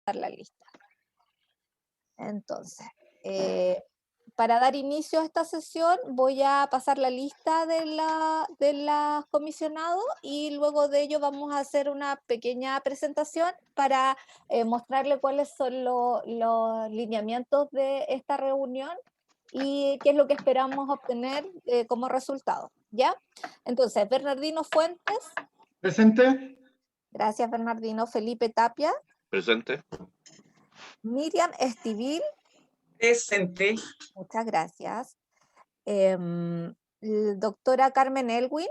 pasar la lista. Entonces, para dar inicio a esta sesión voy a pasar la lista de los comisionados y luego de ello vamos a hacer una pequeña presentación para mostrarle cuáles son los lineamientos de esta reunión y qué es lo que esperamos obtener como resultado, ¿ya? Entonces, Bernardino Fuentes. Presente. Gracias, Bernardino. Felipe Tapia. Presente. Miriam Estivil. Presente. Muchas gracias. Doctora Carmen Elwin.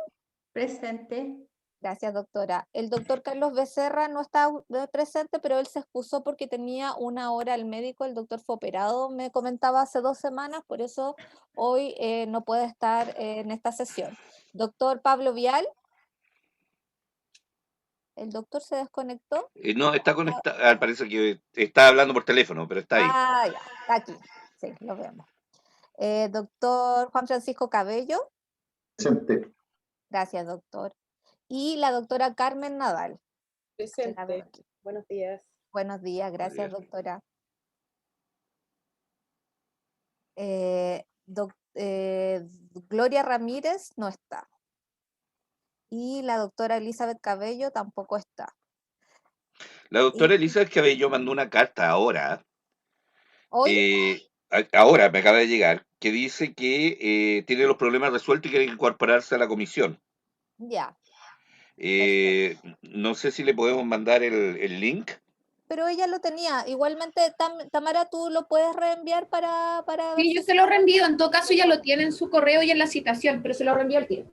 Presente. Gracias, doctora. El doctor Carlos Becerra no está presente, pero él se excusó porque tenía una hora al médico. El doctor fue operado, me comentaba hace 2 semanas, por eso hoy no puede estar en esta sesión. Doctor Pablo Vial. ¿El doctor se desconectó? No, está conectado. Parece que está hablando por teléfono, pero está ahí. Ah, ya, está aquí. Sí, lo vemos. Doctor Juan Francisco Cabello. Presente. Gracias, doctor. Y la doctora Carmen Nadal. Presente. Buenos días. Buenos días, gracias, Buenos días. doctora. Gloria Ramírez no está. Y la doctora Elizabeth Cabello tampoco está. La doctora Elizabeth Cabello mandó una carta ahora. ¿Hoy? Ahora me acaba de llegar, que dice que tiene los problemas resueltos y quiere incorporarse a la comisión. Ya. No sé si le podemos mandar el link. Pero ella lo tenía. Igualmente, Tamara, ¿tú lo puedes reenviar para ver Sí, si yo se lo reenvío. En todo caso, ya lo tiene en su correo y en la citación, pero se lo reenvío al tiro.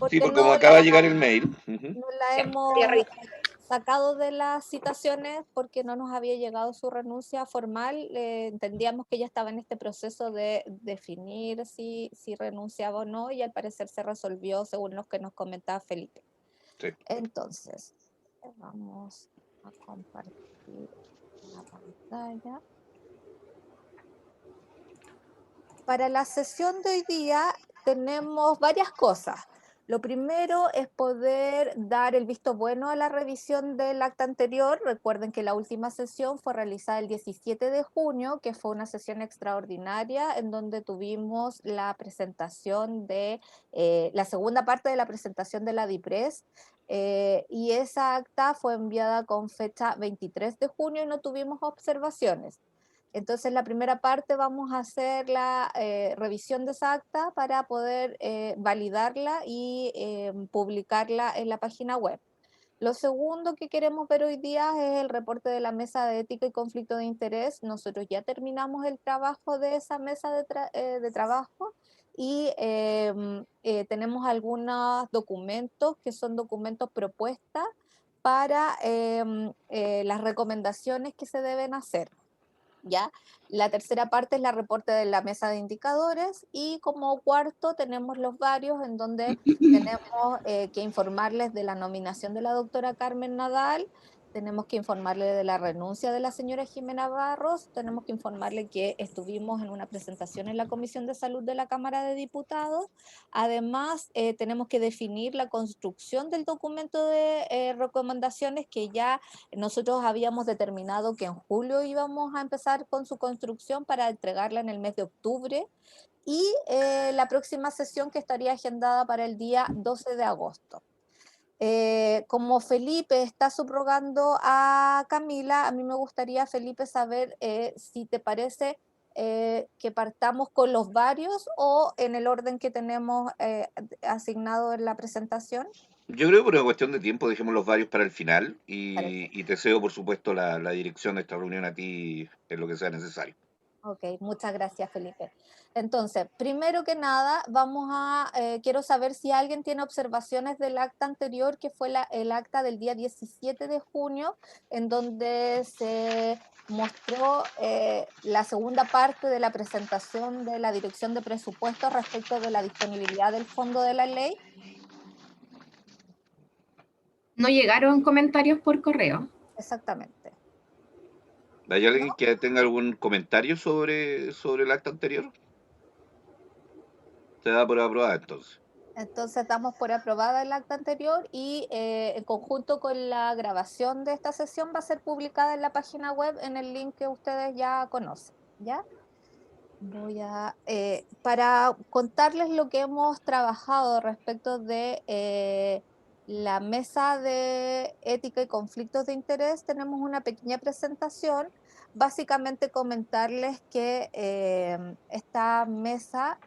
Sí, porque no como acaba de llegar el mail. no la hemos voy a revisar. sacado de las citaciones porque no nos había llegado su renuncia formal. Entendíamos que ella estaba en este proceso de definir si renunciaba o no, y al parecer se resolvió según lo que nos comentaba Felipe. Sí. Entonces, vamos a compartir la pantalla. Para la sesión de hoy día tenemos varias cosas. Lo primero es poder dar el visto bueno a la revisión del acta anterior. Recuerden que la última sesión fue realizada el 17 de junio, que fue una sesión extraordinaria en donde tuvimos la presentación de, la segunda parte de la presentación de la DIPRES, y esa acta fue enviada con fecha 23 de junio y no tuvimos observaciones. Entonces, la primera parte vamos a hacer la revisión de esa acta para poder validarla y publicarla en la página web. Lo segundo que queremos ver hoy día es el reporte de la mesa de ética y conflicto de interés. Nosotros ya terminamos el trabajo de esa mesa de trabajo y tenemos algunos documentos que son documentos propuestas para las recomendaciones que se deben hacer. ¿Ya? La tercera parte es la reporte de la mesa de indicadores y como cuarto tenemos los varios en donde tenemos que informarles de la nominación de la doctora Carmen Nadal, tenemos que informarle de la renuncia de la señora Jimena Barros, tenemos que informarle que estuvimos en una presentación en la Comisión de Salud de la Cámara de Diputados. Además, tenemos que definir la construcción del documento de recomendaciones que ya nosotros habíamos determinado que en julio íbamos a empezar con su construcción para entregarla en el mes de octubre, y la próxima sesión que estaría agendada para el día 12 de agosto. Como Felipe está subrogando a Camila, a mí me gustaría, Felipe, saber si te parece que partamos con los varios o en el orden que tenemos asignado en la presentación. Yo creo que por una cuestión de tiempo dejemos los varios para el final Parece. y te cedo, por supuesto, la dirección de esta reunión a ti en lo que sea necesario. Ok, muchas gracias, Felipe. Entonces, primero que nada, quiero saber si alguien tiene observaciones del acta anterior, que fue el acta del día 17 de junio, en donde se mostró la segunda parte de la presentación de la Dirección de Presupuestos respecto de la disponibilidad del fondo de la ley. No llegaron comentarios por correo. Exactamente. ¿Hay alguien que tenga algún comentario sobre el acta anterior? Se da por aprobada entonces. Entonces damos por aprobada el acta anterior y en conjunto con la grabación de esta sesión va a ser publicada en la página web en el link que ustedes ya conocen, ¿ya? Voy a, para contarles lo que hemos trabajado respecto de la mesa de ética y conflictos de interés, tenemos una pequeña presentación. Básicamente comentarles que esta mesa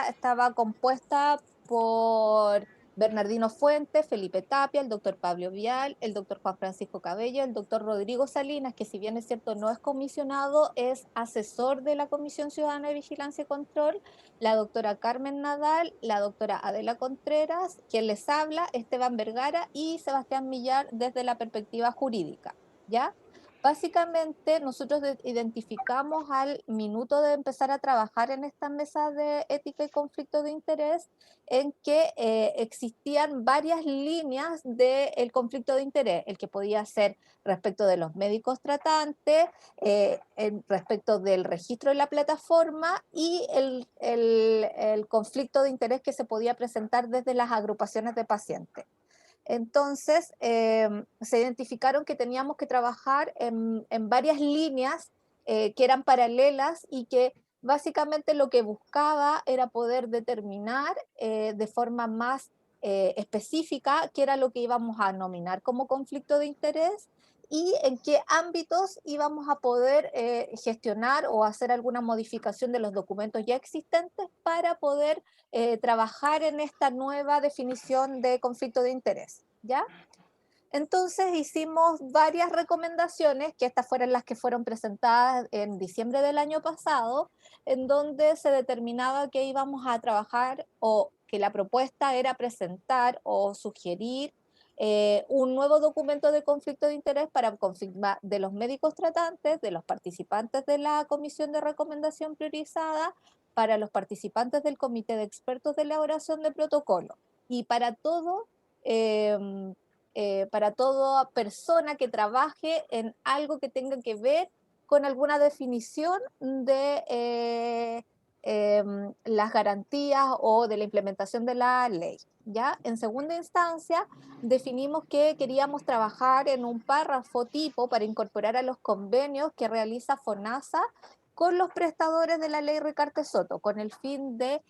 estaba compuesta por Bernardino Fuentes, Felipe Tapia, el doctor Pablo Vial, el doctor Juan Francisco Cabello, el doctor Rodrigo Salinas, que si bien es cierto no es comisionado, es asesor de la Comisión Ciudadana de Vigilancia y Control, la doctora Carmen Nadal, la doctora Adela Contreras, quien les habla, Esteban Vergara y Sebastián Millar desde la perspectiva jurídica, ¿ya? Básicamente, nosotros identificamos al minuto de empezar a trabajar en esta mesa de ética y conflicto de interés en que existían varias líneas del conflicto de interés, el que podía ser respecto de los médicos tratantes, respecto del registro de la plataforma y el conflicto de interés que se podía presentar desde las agrupaciones de pacientes. Entonces, se identificaron que teníamos que trabajar en varias líneas que eran paralelas y que básicamente lo que buscaba era poder determinar de forma más específica qué era lo que íbamos a nominar como conflicto de interés y en qué ámbitos íbamos a poder gestionar o hacer alguna modificación de los documentos ya existentes para poder trabajar en esta nueva definición de conflicto de interés, ¿ya? Entonces hicimos varias recomendaciones, que estas fueron las que fueron presentadas en diciembre del año pasado, en donde se determinaba que íbamos a trabajar o que la propuesta era presentar o sugerir un nuevo documento de conflicto de interés para confirmar de los médicos tratantes, de los participantes de la comisión de recomendación priorizada, para los participantes del comité de expertos de elaboración de protocolo y para toda persona que trabaje en algo que tenga que ver con alguna definición de las garantías o de la implementación de la ley. ¿Ya? En segunda instancia, definimos que queríamos trabajar en un párrafo tipo para incorporar a los convenios que realiza FONASA con los prestadores de la ley Ricarte Soto, con el fin de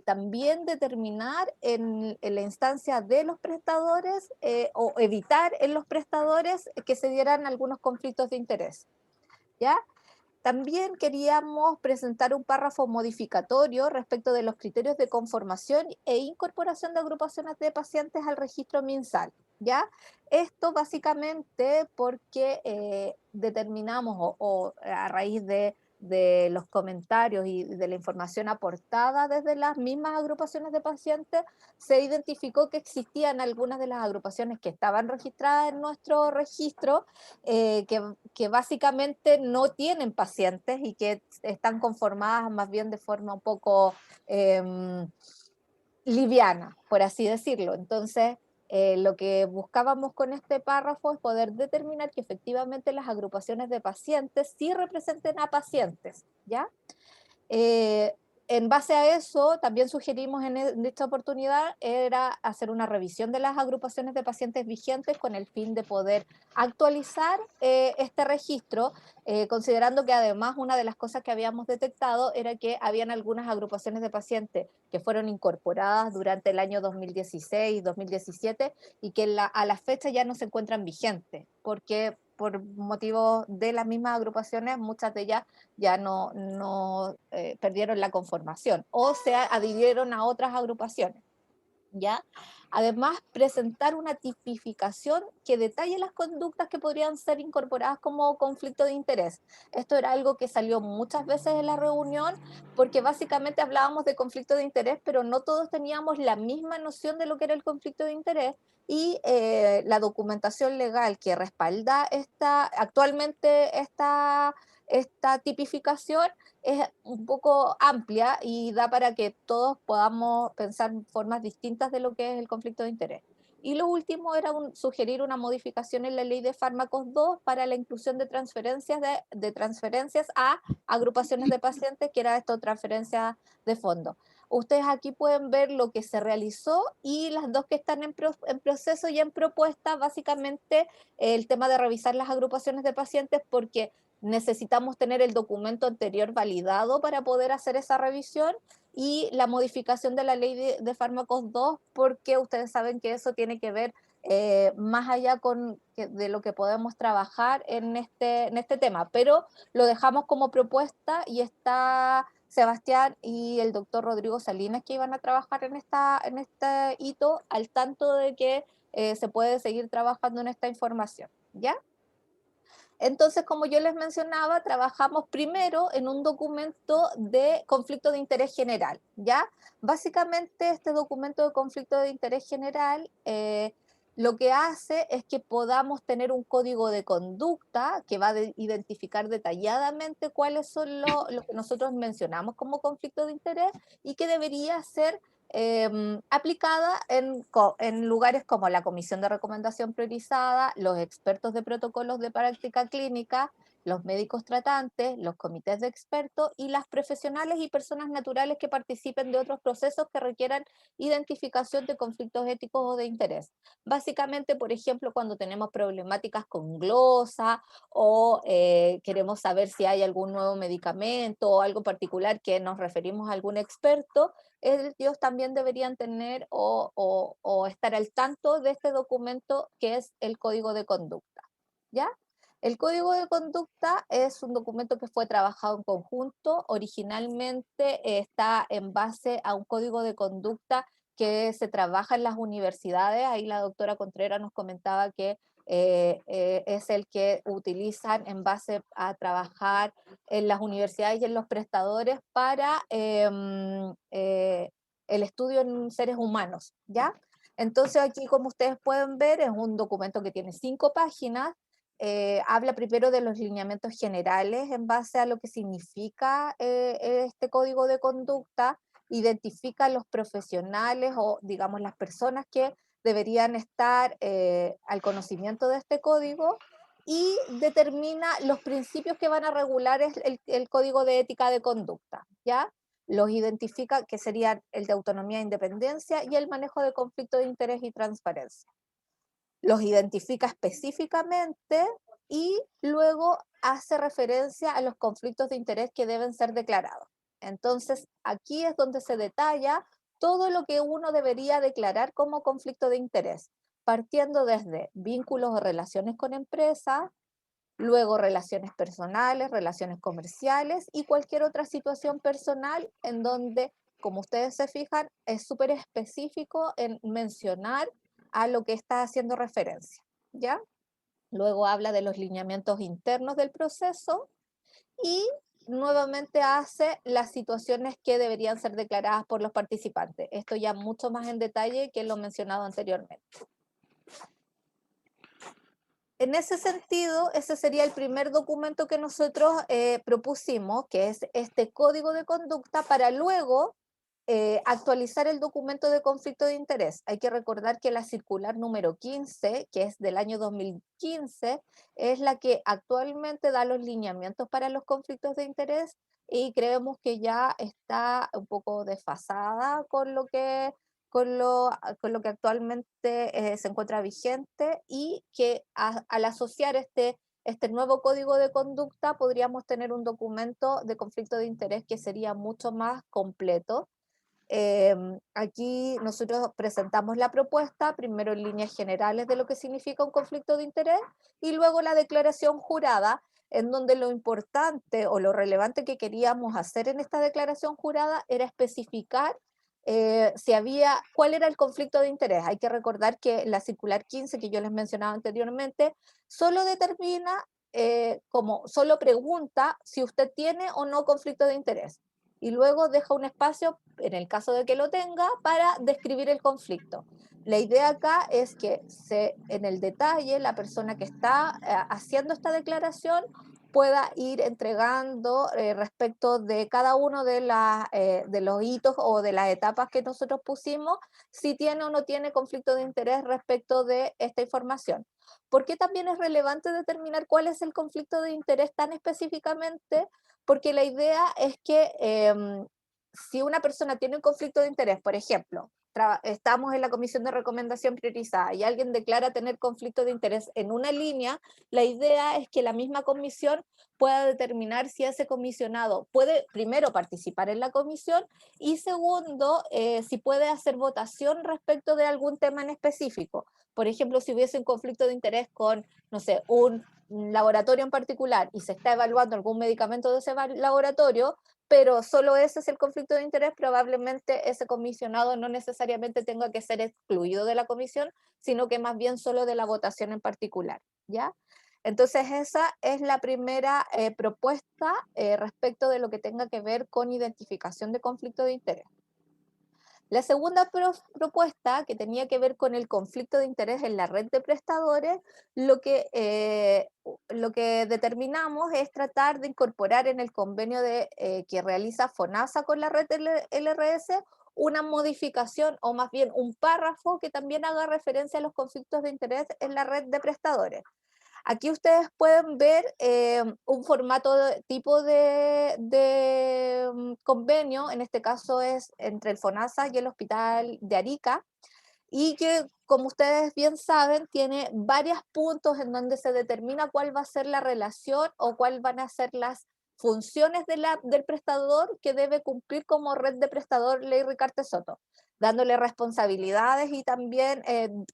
también determinar en la instancia de los prestadores o evitar en los prestadores que se dieran algunos conflictos de interés. ¿Ya? También queríamos presentar un párrafo modificatorio respecto de los criterios de conformación e incorporación de agrupaciones de pacientes al registro MinSal. ¿Ya? Esto básicamente porque determinamos o a raíz de los comentarios y de la información aportada desde las mismas agrupaciones de pacientes, se identificó que existían algunas de las agrupaciones que estaban registradas en nuestro registro que básicamente no tienen pacientes y que están conformadas más bien de forma un poco liviana, por así decirlo. Entonces, lo que buscábamos con este párrafo es poder determinar que efectivamente las agrupaciones de pacientes sí representen a pacientes, ¿ya? En base a eso, también sugerimos en esta oportunidad era hacer una revisión de las agrupaciones de pacientes vigentes con el fin de poder actualizar este registro, considerando que además una de las cosas que habíamos detectado era que habían algunas agrupaciones de pacientes que fueron incorporadas durante el año 2016, 2017 y que a la fecha ya no se encuentran vigentes, porque por motivos de las mismas agrupaciones, muchas de ellas ya no perdieron la conformación o se adhirieron a otras agrupaciones. ¿Ya? Además, presentar una tipificación que detalle las conductas que podrían ser incorporadas como conflicto de interés. Esto era algo que salió muchas veces en la reunión porque básicamente hablábamos de conflicto de interés, pero no todos teníamos la misma noción de lo que era el conflicto de interés y la documentación legal que respalda actualmente esta tipificación es un poco amplia y da para que todos podamos pensar formas distintas de lo que es el conflicto de interés. Y lo último era sugerir una modificación en la ley de fármacos 2 para la inclusión de transferencias a agrupaciones de pacientes, que era esto, transferencias de fondo. Ustedes aquí pueden ver lo que se realizó y las dos que están en proceso y en propuesta, básicamente el tema de revisar las agrupaciones de pacientes, porque necesitamos tener el documento anterior validado para poder hacer esa revisión, y la modificación de la ley de fármacos 2, porque ustedes saben que eso tiene que ver más allá de lo que podemos trabajar en este tema, pero lo dejamos como propuesta y está Sebastián y el doctor Rodrigo Salinas, que iban a trabajar en este hito, al tanto de que se puede seguir trabajando en esta información, ¿ya? Entonces, como yo les mencionaba, trabajamos primero en un documento de conflicto de interés general, ¿ya? Básicamente, este documento de conflicto de interés general lo que hace es que podamos tener un código de conducta que va a identificar detalladamente cuáles son lo que nosotros mencionamos como conflicto de interés y que debería ser aplicada en lugares como la Comisión de Recomendación Priorizada, los expertos de protocolos de práctica clínica, los médicos tratantes, los comités de expertos y las profesionales y personas naturales que participen de otros procesos que requieran identificación de conflictos éticos o de interés. Básicamente, por ejemplo, cuando tenemos problemáticas con glosa o queremos saber si hay algún nuevo medicamento o algo particular que nos referimos a algún experto, ellos también deberían tener o estar al tanto de este documento que es el Código de Conducta, ¿ya? El Código de Conducta es un documento que fue trabajado en conjunto. Originalmente está en base a un código de conducta que se trabaja en las universidades. Ahí la doctora Contreras nos comentaba que es el que utilizan en base a trabajar en las universidades y en los prestadores para el estudio en seres humanos, ¿ya? Entonces aquí, como ustedes pueden ver, es un documento que tiene 5 páginas. Habla primero de los lineamientos generales en base a lo que significa este código de conducta, identifica a los profesionales o, digamos, las personas que deberían estar al conocimiento de este código, y determina los principios que van a regular el código de ética de conducta, ¿ya? Los identifica, que serían el de autonomía e independencia y el manejo de conflicto de interés y transparencia. Los identifica específicamente y luego hace referencia a los conflictos de interés que deben ser declarados. Entonces, aquí es donde se detalla todo lo que uno debería declarar como conflicto de interés, partiendo desde vínculos o relaciones con empresas, luego relaciones personales, relaciones comerciales y cualquier otra situación personal en donde, como ustedes se fijan, es súper específico en mencionar a lo que está haciendo referencia, ¿ya? Luego habla de los lineamientos internos del proceso y nuevamente hace las situaciones que deberían ser declaradas por los participantes. Esto ya mucho más en detalle que lo mencionado anteriormente. En ese sentido, ese sería el primer documento que nosotros propusimos, que es este código de conducta, para luego actualizar el documento de conflicto de interés. Hay que recordar que la circular número 15, que es del año 2015, es la que actualmente da los lineamientos para los conflictos de interés, y creemos que ya está un poco desfasada con lo que actualmente se encuentra vigente, y que al asociar este nuevo código de conducta podríamos tener un documento de conflicto de interés que sería mucho más completo. Aquí nosotros presentamos la propuesta, primero en líneas generales de lo que significa un conflicto de interés, y luego la declaración jurada, en donde lo importante o lo relevante que queríamos hacer en esta declaración jurada era especificar cuál era el conflicto de interés. Hay que recordar que la circular 15, que yo les mencionaba anteriormente, solo determina, solo pregunta si usted tiene o no conflicto de interés, y luego deja un espacio, en el caso de que lo tenga, para describir el conflicto. La idea acá es que en el detalle la persona que está haciendo esta declaración pueda ir entregando respecto de cada uno de los hitos o de las etapas que nosotros pusimos, si tiene o no tiene conflicto de interés respecto de esta información. ¿Por qué también es relevante determinar cuál es el conflicto de interés tan específicamente? Porque la idea es que si una persona tiene un conflicto de interés, por ejemplo, estamos en la comisión de recomendación priorizada y alguien declara tener conflicto de interés en una línea, la idea es que la misma comisión pueda determinar si ese comisionado puede, primero, participar en la comisión y segundo, si puede hacer votación respecto de algún tema en específico. Por ejemplo, si hubiese un conflicto de interés con, no sé, un laboratorio en particular y se está evaluando algún medicamento de ese laboratorio, pero solo ese es el conflicto de interés, probablemente ese comisionado no necesariamente tenga que ser excluido de la comisión, sino que más bien solo de la votación en particular, ¿ya? Entonces esa es la primera propuesta respecto de lo que tenga que ver con identificación de conflicto de interés. La segunda propuesta, que tenía que ver con el conflicto de interés en la red de prestadores, lo que determinamos es tratar de incorporar en el convenio que realiza FONASA con la red LRS una modificación o más bien un párrafo que también haga referencia a los conflictos de interés en la red de prestadores. Aquí ustedes pueden ver un formato tipo de convenio, en este caso es entre el FONASA y el Hospital de Arica, y que, como ustedes bien saben, tiene varios puntos en donde se determina cuál va a ser la relación o cuáles van a ser las funciones del prestador que debe cumplir como red de prestador Ley Ricarte Soto, dándole responsabilidades y también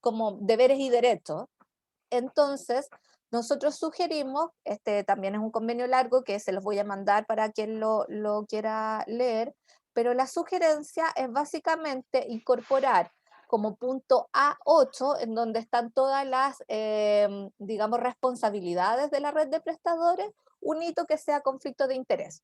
como deberes y derechos. Entonces, nosotros sugerimos, este también es un convenio largo que se los voy a mandar para quien lo quiera leer, pero la sugerencia es básicamente incorporar como punto A8, en donde están todas las, digamos, responsabilidades de la red de prestadores, un hito que sea conflicto de interés.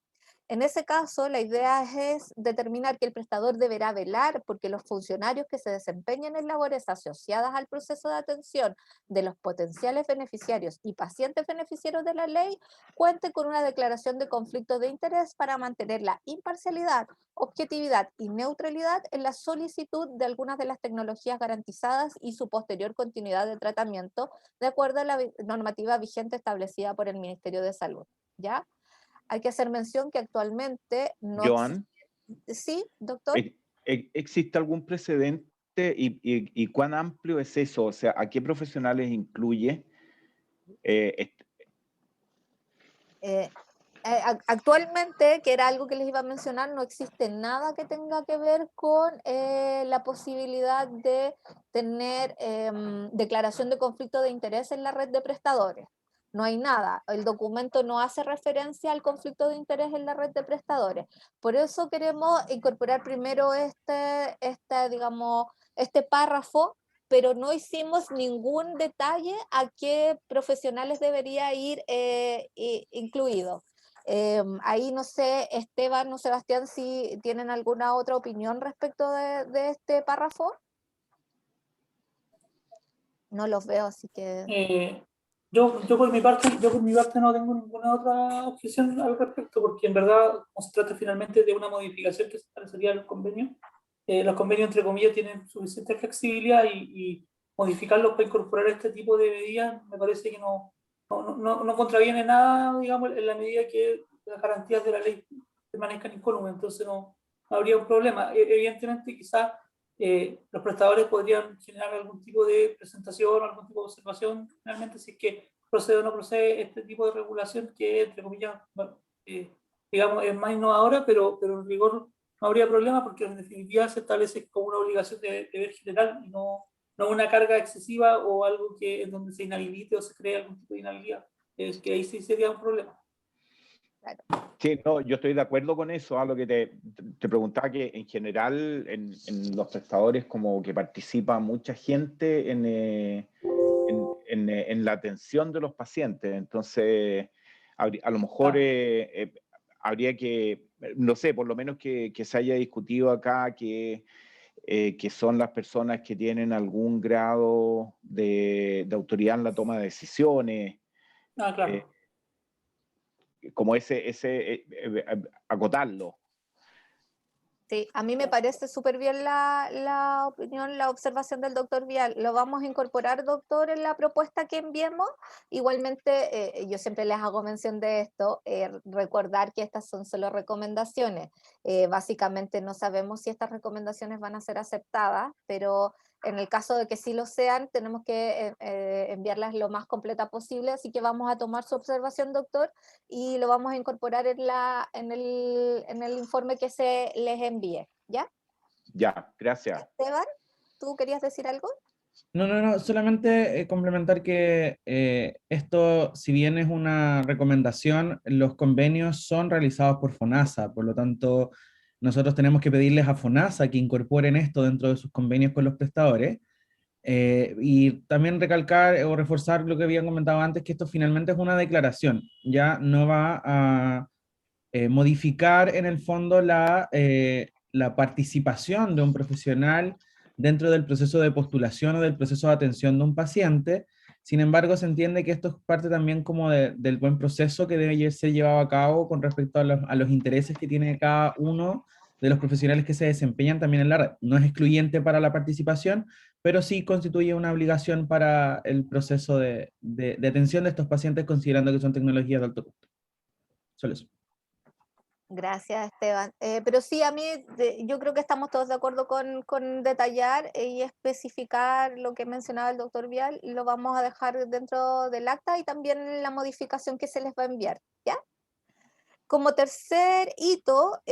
En ese caso, la idea es determinar que el prestador deberá velar porque los funcionarios que se desempeñen en labores asociadas al proceso de atención de los potenciales beneficiarios y pacientes beneficiarios de la ley cuenten con una declaración de conflicto de interés para mantener la imparcialidad, objetividad y neutralidad en la solicitud de algunas de las tecnologías garantizadas y su posterior continuidad de tratamiento de acuerdo a la normativa vigente establecida por el Ministerio de Salud. ¿Ya? Hay que hacer mención que actualmente no Joan, existe. ¿Sí, doctor? ¿existe algún precedente y cuán amplio es eso? O sea, ¿a qué profesionales incluye? Actualmente, que era algo que les iba a mencionar, no existe nada que tenga que ver con la posibilidad de tener declaración de conflicto de interés en la red de prestadores. No hay nada. El documento no hace referencia al conflicto de interés en la red de prestadores. Por eso queremos incorporar primero digamos, este párrafo, pero no hicimos ningún detalle a qué profesionales debería ir incluido. Ahí no sé, Esteban o Sebastián, si tienen alguna otra opinión respecto de este párrafo. No los veo, así que... Yo por mi parte no tengo ninguna otra objeción al respecto, porque en verdad, como se trata finalmente de una modificación que se establecería en los convenios entre comillas tienen suficiente flexibilidad y modificarlos para incorporar este tipo de medidas me parece que no contraviene nada, digamos, en la medida que las garantías de la ley permanezcan incólumes, entonces no habría un problema. Evidentemente, quizás los prestadores podrían generar algún tipo de presentación, algún tipo de observación, finalmente, si es que procede o no procede este tipo de regulación que, entre comillas, digamos, es más innovadora, pero en rigor no habría problema porque en definitiva se establece como una obligación de deber general y no una carga excesiva o algo que en donde se inhabilite o se cree algún tipo de inhabilidad. Es que ahí sí sería un problema. Claro. Sí, no, yo estoy de acuerdo con eso, a lo que te preguntaba, que en general en los prestadores como que participa mucha gente en la atención de los pacientes, entonces a lo mejor habría que, no sé, por lo menos que se haya discutido acá que son las personas que tienen algún grado de autoridad en la toma de decisiones. Claro. como acotarlo. Sí, a mí me parece súper bien la opinión, la observación del doctor Vial. Lo vamos a incorporar, doctor, en la propuesta que enviemos. Igualmente, yo siempre les hago mención de esto, recordar que estas son solo recomendaciones. Básicamente no sabemos si estas recomendaciones van a ser aceptadas, pero en el caso de que sí lo sean, tenemos que enviarlas lo más completa posible, así que vamos a tomar su observación, doctor, y lo vamos a incorporar en el informe que se les envíe, ¿ya? Ya, gracias. Esteban, ¿tú querías decir algo? No, solamente complementar que esto, si bien es una recomendación, los convenios son realizados por FONASA, por lo tanto, nosotros tenemos que pedirles a FONASA que incorporen esto dentro de sus convenios con los prestadores. Y también recalcar o reforzar lo que había comentado antes, que esto finalmente es una declaración, ya no va a modificar en el fondo la participación de un profesional dentro del proceso de postulación o del proceso de atención de un paciente. Sin embargo, se entiende que esto es parte también como del buen proceso que debe ser llevado a cabo con respecto a los intereses que tiene cada uno de los profesionales que se desempeñan también en la red. No es excluyente para la participación, pero sí constituye una obligación para el proceso de atención de estos pacientes, considerando que son tecnologías de alto costo. Solo eso. Gracias, Esteban. Pero sí, a mí, yo creo que estamos todos de acuerdo con detallar y especificar lo que mencionaba el doctor Vial, y lo vamos a dejar dentro del acta y también la modificación que se les va a enviar, ¿ya? Como tercer hito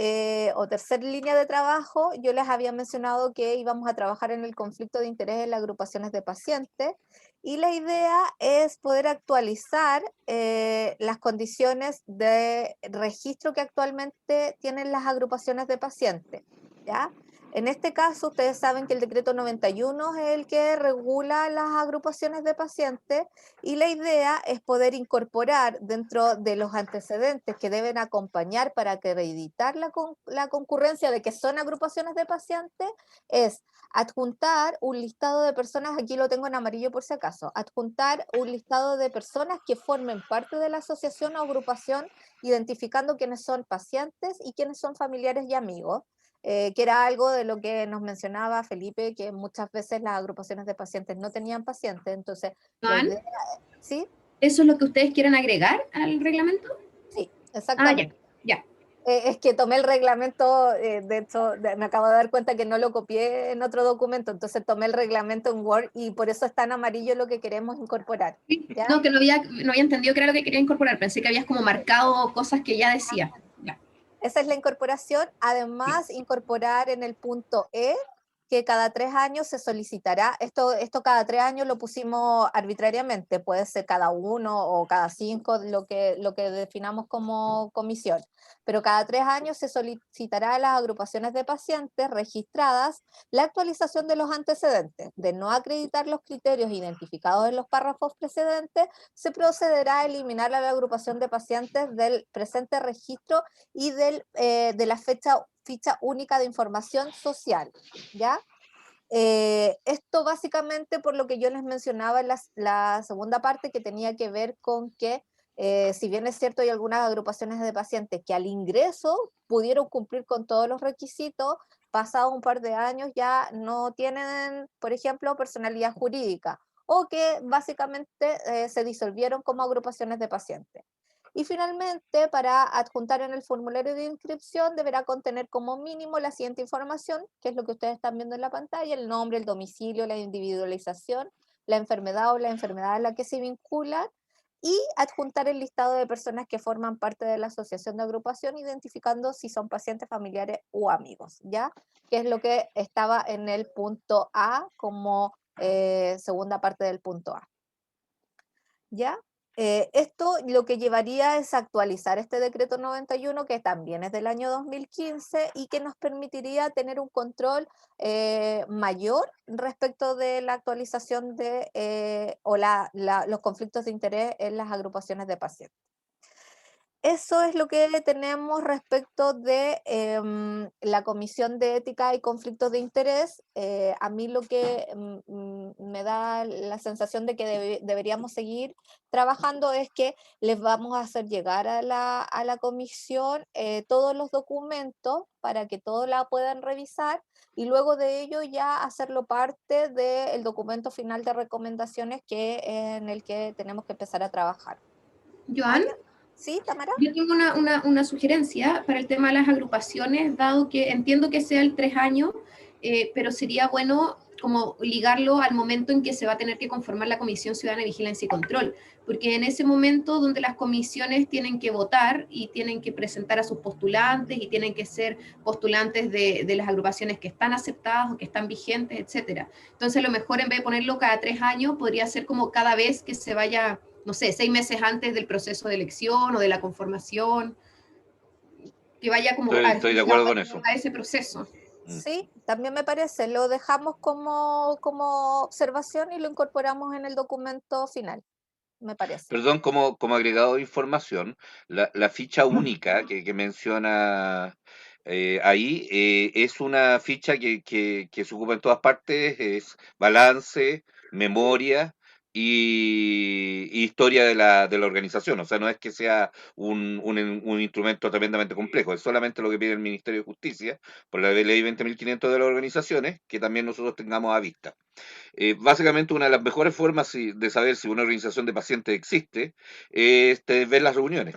o tercer línea de trabajo, yo les había mencionado que íbamos a trabajar en el conflicto de interés en las agrupaciones de pacientes, y la idea es poder actualizar las condiciones de registro que actualmente tienen las agrupaciones de pacientes, ¿ya? En este caso, ustedes saben que el decreto 91 es el que regula las agrupaciones de pacientes, y la idea es poder incorporar dentro de los antecedentes que deben acompañar para acreditar la concurrencia de que son agrupaciones de pacientes, es adjuntar un listado de personas, aquí lo tengo en amarillo por si acaso, adjuntar un listado de personas que formen parte de la asociación o agrupación, identificando quiénes son pacientes y quiénes son familiares y amigos. Que era algo de lo que nos mencionaba Felipe, que muchas veces las agrupaciones de pacientes no tenían pacientes, entonces la idea, ¿sí? ¿Eso es lo que ustedes quieren agregar al reglamento? Sí, exactamente. Ya. Es que tomé el reglamento, de hecho, me acabo de dar cuenta que no lo copié en otro documento, entonces tomé el reglamento en Word y por eso está en amarillo lo que queremos incorporar. ¿Ya? No, que no había entendido que era lo que quería incorporar, pensé que habías como marcado cosas que ya decía. Ya. Esa es la incorporación. Además, incorporar en el punto E que cada 3 años se solicitará, esto cada 3 años lo pusimos arbitrariamente, puede ser cada 1 o cada 5, lo que definamos como comisión, pero cada 3 años se solicitará a las agrupaciones de pacientes registradas la actualización de los antecedentes. De no acreditar los criterios identificados en los párrafos precedentes, se procederá a eliminar a la agrupación de pacientes del presente registro y de la ficha única de información social, ¿ya? Esto básicamente por lo que yo les mencionaba en la segunda parte, que tenía que ver con que si bien es cierto hay algunas agrupaciones de pacientes que al ingreso pudieron cumplir con todos los requisitos, pasado un par de años ya no tienen, por ejemplo, personalidad jurídica, o que básicamente se disolvieron como agrupaciones de pacientes. Y finalmente, para adjuntar en el formulario de inscripción, deberá contener como mínimo la siguiente información, que es lo que ustedes están viendo en la pantalla: el nombre, el domicilio, la individualización, la enfermedad o la enfermedad a la que se vincula, y adjuntar el listado de personas que forman parte de la asociación de agrupación, identificando si son pacientes, familiares u amigos, ¿ya? Que es lo que estaba en el punto A como segunda parte del punto A. ¿Ya? Esto lo que llevaría es actualizar este decreto 91, que también es del año 2015 y que nos permitiría tener un control mayor respecto de la actualización de los conflictos de interés en las agrupaciones de pacientes. Eso es lo que tenemos respecto de la Comisión de Ética y Conflictos de Interés. A mí lo que me da la sensación de que deberíamos seguir trabajando es que les vamos a hacer llegar a la comisión todos los documentos para que todos la puedan revisar y luego de ello ya hacerlo parte del documento final de recomendaciones en el que tenemos que empezar a trabajar. Joan, ¿Sí, Tamara? yo tengo una sugerencia para el tema de las agrupaciones, dado que entiendo que sea el 3 años, pero sería bueno como ligarlo al momento en que se va a tener que conformar la Comisión Ciudadana de Vigilancia y Control, porque en ese momento donde las comisiones tienen que votar y tienen que presentar a sus postulantes y tienen que ser postulantes de las agrupaciones que están aceptadas o que están vigentes, etcétera. Entonces, a lo mejor en vez de ponerlo cada 3 años, podría ser como cada vez que se vaya, no sé, 6 meses antes del proceso de elección o de la conformación, que vaya como Estoy de acuerdo con eso. a ese proceso. Sí, también me parece. Lo dejamos como observación y lo incorporamos en el documento final, me parece. Perdón, como agregado de información, la ficha única que menciona ahí es una ficha que se ocupa en todas partes, es balance, memoria y historia de la organización. O sea, no es que sea un instrumento tremendamente complejo, es solamente lo que pide el Ministerio de Justicia por la ley 20.500 de las organizaciones, que también nosotros tengamos a vista. Básicamente una de las mejores formas de saber si una organización de pacientes existe es ver las reuniones.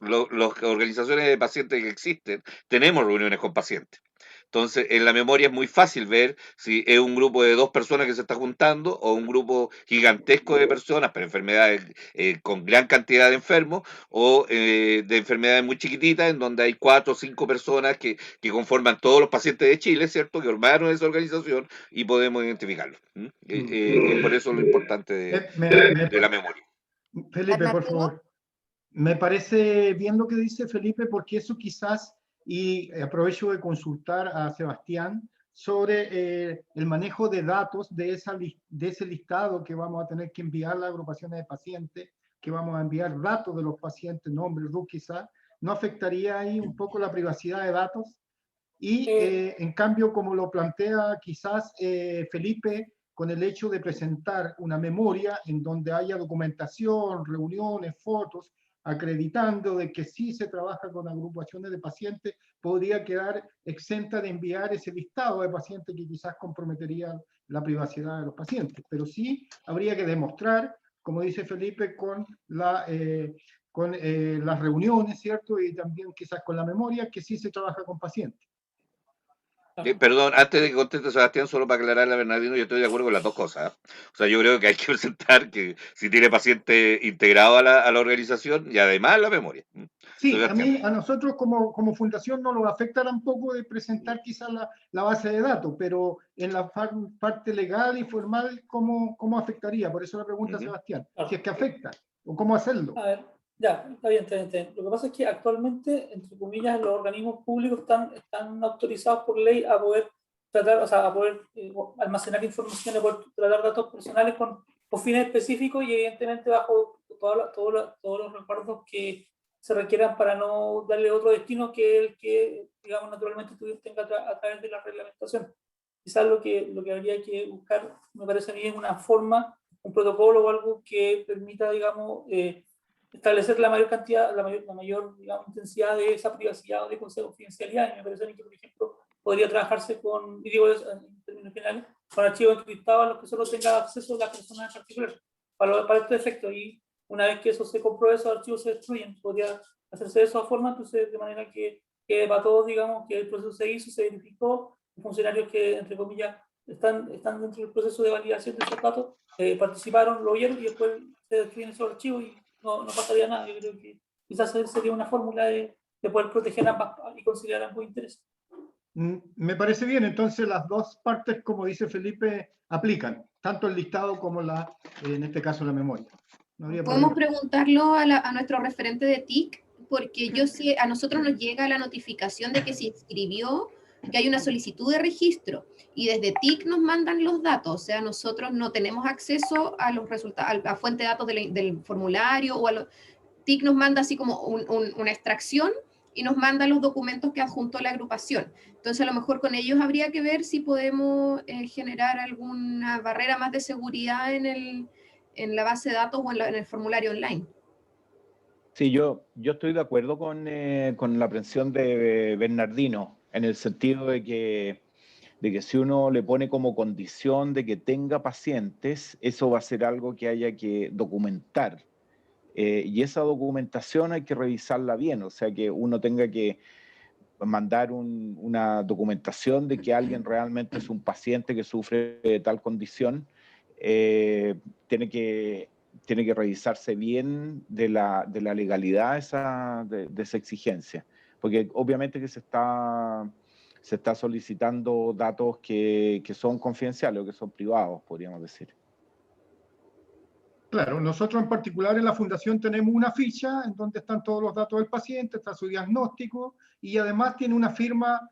Las organizaciones de pacientes que existen, tenemos reuniones con pacientes. Entonces, en la memoria es muy fácil ver si es un grupo de 2 personas que se está juntando o un grupo gigantesco de personas, pero enfermedades con gran cantidad de enfermos, o de enfermedades muy chiquititas, en donde hay 4 o 5 personas que conforman todos los pacientes de Chile, ¿cierto?, que formaron esa organización y podemos identificarlos. Es por eso lo importante de la memoria. Felipe, por favor. Me parece bien lo que dice Felipe, porque eso quizás, y aprovecho de consultar a Sebastián sobre el manejo de datos de ese listado que vamos a tener que enviar a las agrupaciones de pacientes, que vamos a enviar datos de los pacientes, nombre, RUC quizás, ¿no afectaría ahí un poco la privacidad de datos? Y en cambio, como lo plantea quizás Felipe, con el hecho de presentar una memoria en donde haya documentación, reuniones, fotos, acreditando de que sí se trabaja con agrupaciones de pacientes, podría quedar exenta de enviar ese listado de pacientes que quizás comprometería la privacidad de los pacientes. Pero sí habría que demostrar, como dice Felipe, con las reuniones, ¿cierto? Y también quizás con la memoria, que sí se trabaja con pacientes. Perdón, antes de que conteste Sebastián, solo para aclararle a Bernardino, yo estoy de acuerdo con las dos cosas. O sea, yo creo que hay que presentar que si tiene paciente integrado a la organización y además la memoria. Sí, a nosotros como fundación no nos afecta tampoco de presentar quizás la base de datos, pero en la parte legal y formal, ¿cómo afectaría? Por eso la pregunta a Sebastián, si es que afecta, o cómo hacerlo. A ver, ya, está bien. Lo que pasa es que actualmente, entre comillas, los organismos públicos están autorizados por ley a poder tratar, o sea, a poder almacenar información, a poder tratar datos personales con fines específicos y evidentemente bajo todos los recuerdos que se requieran para no darle otro destino que el que, digamos, naturalmente tú tengas a través de la reglamentación. Quizás lo que habría que buscar, me parece a mí, es una forma, un protocolo o algo que permita, digamos, establecer la mayor cantidad, la mayor digamos, intensidad de esa privacidad o de confidencialidad. Y me parece a mí que, por ejemplo, podría trabajarse con, y digo eso en términos generales, con archivos encriptados a los que solo tenga acceso las personas en particular, para estos efectos. Y una vez que eso se compruebe, esos archivos se destruyen. Podría hacerse de esa forma, entonces, de manera que para todos, digamos, que el proceso se hizo, se verificó, los funcionarios que, entre comillas, están dentro del proceso de validación de esos datos, participaron, lo vieron y después se destruyen esos archivos y no pasaría nada. Yo creo que quizás sería una fórmula de poder proteger ambas y conciliar ambos intereses. Me parece bien, entonces las dos partes, como dice Felipe, aplican, tanto el listado como en este caso la memoria. Podemos preguntarlo a nuestro referente de TIC, porque yo sé, a nosotros nos llega la notificación de que se inscribió, que hay una solicitud de registro, y desde TIC nos mandan los datos, o sea, nosotros no tenemos acceso a los resultados, a la fuente de datos del formulario, TIC nos manda así como una extracción y nos manda los documentos que adjuntó la agrupación. Entonces a lo mejor con ellos habría que ver si podemos generar alguna barrera más de seguridad en la base de datos o en el formulario online. Sí, yo estoy de acuerdo con la aprehensión de Bernardino, en el sentido de que si uno le pone como condición de que tenga pacientes, eso va a ser algo que haya que documentar. Y esa documentación hay que revisarla bien, o sea, que uno tenga que mandar una documentación de que alguien realmente es un paciente que sufre de tal condición, tiene que revisarse bien de la legalidad de esa exigencia, porque obviamente que se está solicitando datos que son confidenciales o que son privados, podríamos decir. Claro, nosotros en particular en la fundación tenemos una ficha en donde están todos los datos del paciente, está su diagnóstico y además tiene una firma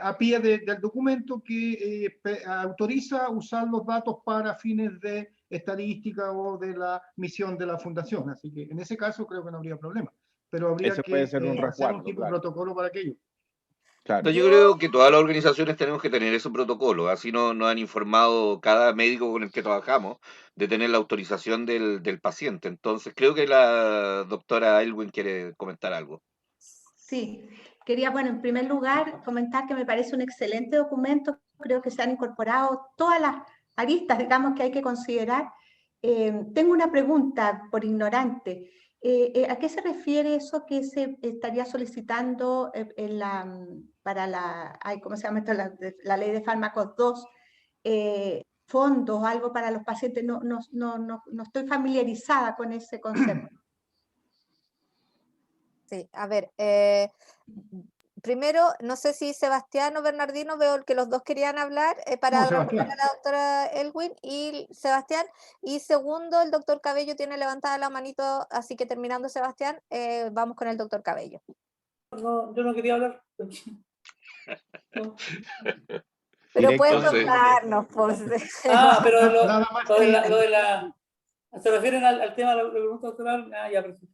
a pie del documento que autoriza usar los datos para fines de estadística o de la misión de la fundación. Así que en ese caso creo que no habría problema, pero habría Ese que puede ser un hacer resguardo, un tipo claro. de protocolo para aquello. Claro. Yo creo que todas las organizaciones tenemos que tener ese protocolo, así nos han informado cada médico con el que trabajamos de tener la autorización del paciente. Entonces creo que la doctora Aylwin quiere comentar algo. Sí, quería, bueno, en primer lugar comentar que me parece un excelente documento, creo que se han incorporado todas las aristas, digamos, que hay que considerar. Tengo una pregunta por ignorante. ¿A qué se refiere eso que se estaría solicitando para la, ¿cómo se llama esto? La ley de fármacos 2? Fondos, algo para los pacientes, no estoy familiarizada con ese concepto. Sí, a ver, primero, no sé si Sebastián o Bernardino, veo que los dos querían hablar para No, Sebastián. responder a la doctora Aylwin y Sebastián. Y segundo, el doctor Cabello tiene levantada la manito, así que terminando Sebastián, vamos con el doctor Cabello. No, yo no quería hablar. No. Pero Directo, puedes entonces. contarnos, pues. Pero Nada más lo de la... ¿Se refieren al tema de la pregunta doctoral? Ya, perfecto.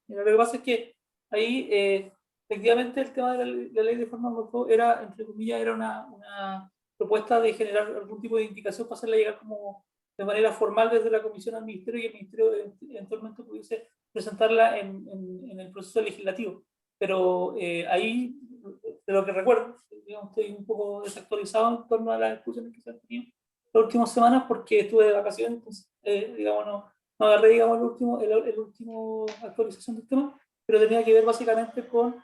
Mira, lo que pasa es que ahí, efectivamente, el tema de la ley de fármacos era, entre comillas, era una propuesta de generar algún tipo de indicación para hacerla llegar como de manera formal desde la comisión al ministerio y el ministerio eventualmente pudiese presentarla en el proceso legislativo. Pero ahí, de lo que recuerdo, digamos, estoy un poco desactualizado en torno a las discusiones que se han tenido las últimas semanas porque estuve de vacaciones, entonces, digamos, no agarré, digamos, el último actualización del tema, pero tenía que ver básicamente con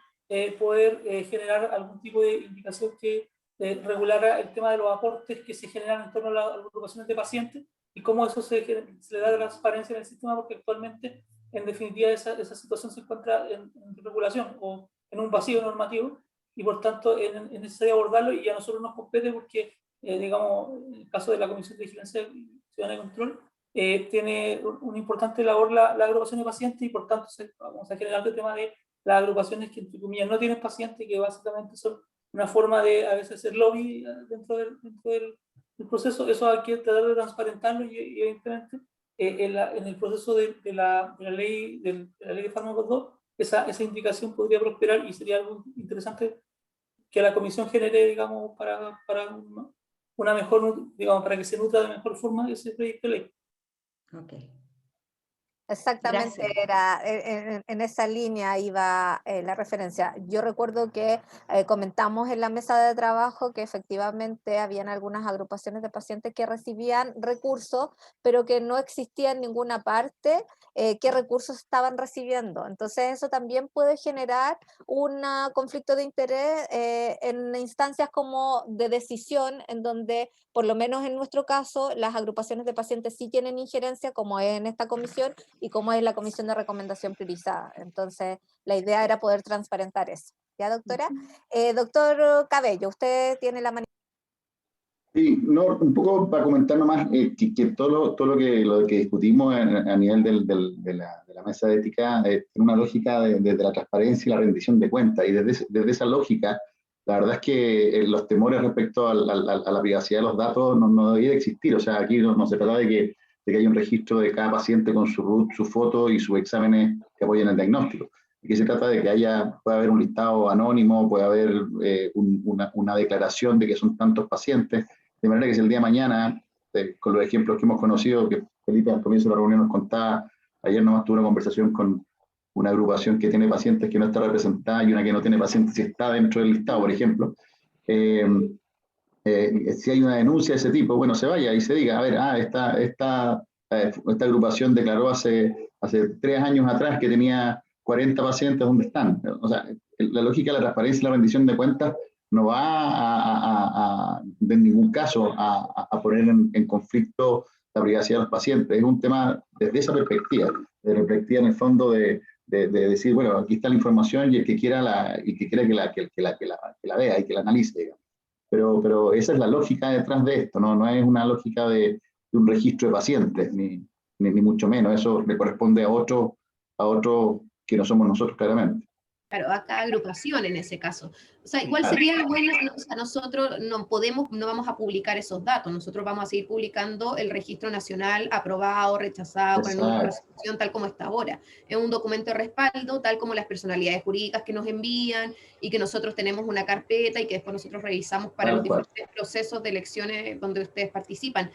poder generar algún tipo de indicación que regulara el tema de los aportes que se generan en torno a las agrupaciones de pacientes y cómo eso se le da transparencia en el sistema, porque actualmente, en definitiva, esa situación se encuentra en regulación o en un vacío normativo, y por tanto es necesario abordarlo y a nosotros nos compete porque, digamos, en el caso de la Comisión de Vigilancia Ciudadana y Control, tiene una importante labor la agrupación de pacientes y por tanto vamos a generar el tema de las agrupaciones que, entre comillas, no tienen pacientes, que básicamente son una forma de a veces hacer lobby dentro del proceso. Eso hay que tratar de transparentarlo y evidentemente en el proceso de la ley de fármacos 2, esa indicación podría prosperar y sería algo interesante que la comisión genere, digamos, para una mejor, digamos, para que se nutra de mejor forma ese proyecto de ley. Okay. Exactamente, Gracias. era en esa línea iba la referencia. Yo recuerdo que comentamos en la mesa de trabajo que efectivamente habían algunas agrupaciones de pacientes que recibían recursos, pero que no existía en ninguna parte qué recursos estaban recibiendo. Entonces eso también puede generar un conflicto de interés en instancias como de decisión, en donde, por lo menos en nuestro caso, las agrupaciones de pacientes sí tienen injerencia, como es en esta comisión, y cómo es la comisión de recomendación priorizada. Entonces, la idea era poder transparentar eso. ¿Ya, doctora? Doctor Cabello, usted tiene la manera. Sí, no, un poco para comentar nomás que todo lo que discutimos a nivel de la mesa de ética tiene una lógica de la transparencia y la rendición de cuentas, y desde esa lógica, la verdad es que los temores respecto a la privacidad de los datos no debería existir. O sea, aquí no se trata de de que haya un registro de cada paciente con su RUT, su foto y sus exámenes que apoyen el diagnóstico. Aquí se trata de que pueda haber un listado anónimo, puede haber una declaración de que son tantos pacientes, de manera que si el día de mañana, con los ejemplos que hemos conocido, que Felipe al comienzo de la reunión nos contaba, ayer nomás tuve una conversación con una agrupación que tiene pacientes que no está representada y una que no tiene pacientes si está dentro del listado, por ejemplo. Si hay una denuncia de ese tipo, bueno, se vaya y se diga, a ver, esta agrupación declaró hace 3 años atrás que tenía 40 pacientes, ¿dónde están? O sea, la lógica de la transparencia y la rendición de cuentas no va de ningún caso a poner en conflicto la privacidad de los pacientes. Es un tema desde esa perspectiva, en el fondo de decir, bueno, aquí está la información y el que quiera que la vea y que la analice, digamos. Pero esa es la lógica detrás de esto, no es una lógica de un registro de pacientes, ni mucho menos. Eso le corresponde a otro que no somos nosotros, claramente. Claro, a cada agrupación en ese caso. O sea, igual sería bueno, o sea, nosotros no vamos a publicar esos datos, nosotros vamos a seguir publicando el registro nacional aprobado, rechazado, con el número de resolución, tal como está ahora. Es un documento de respaldo, tal como las personalidades jurídicas que nos envían y que nosotros tenemos una carpeta y que después nosotros revisamos para los diferentes procesos de elecciones donde ustedes participan.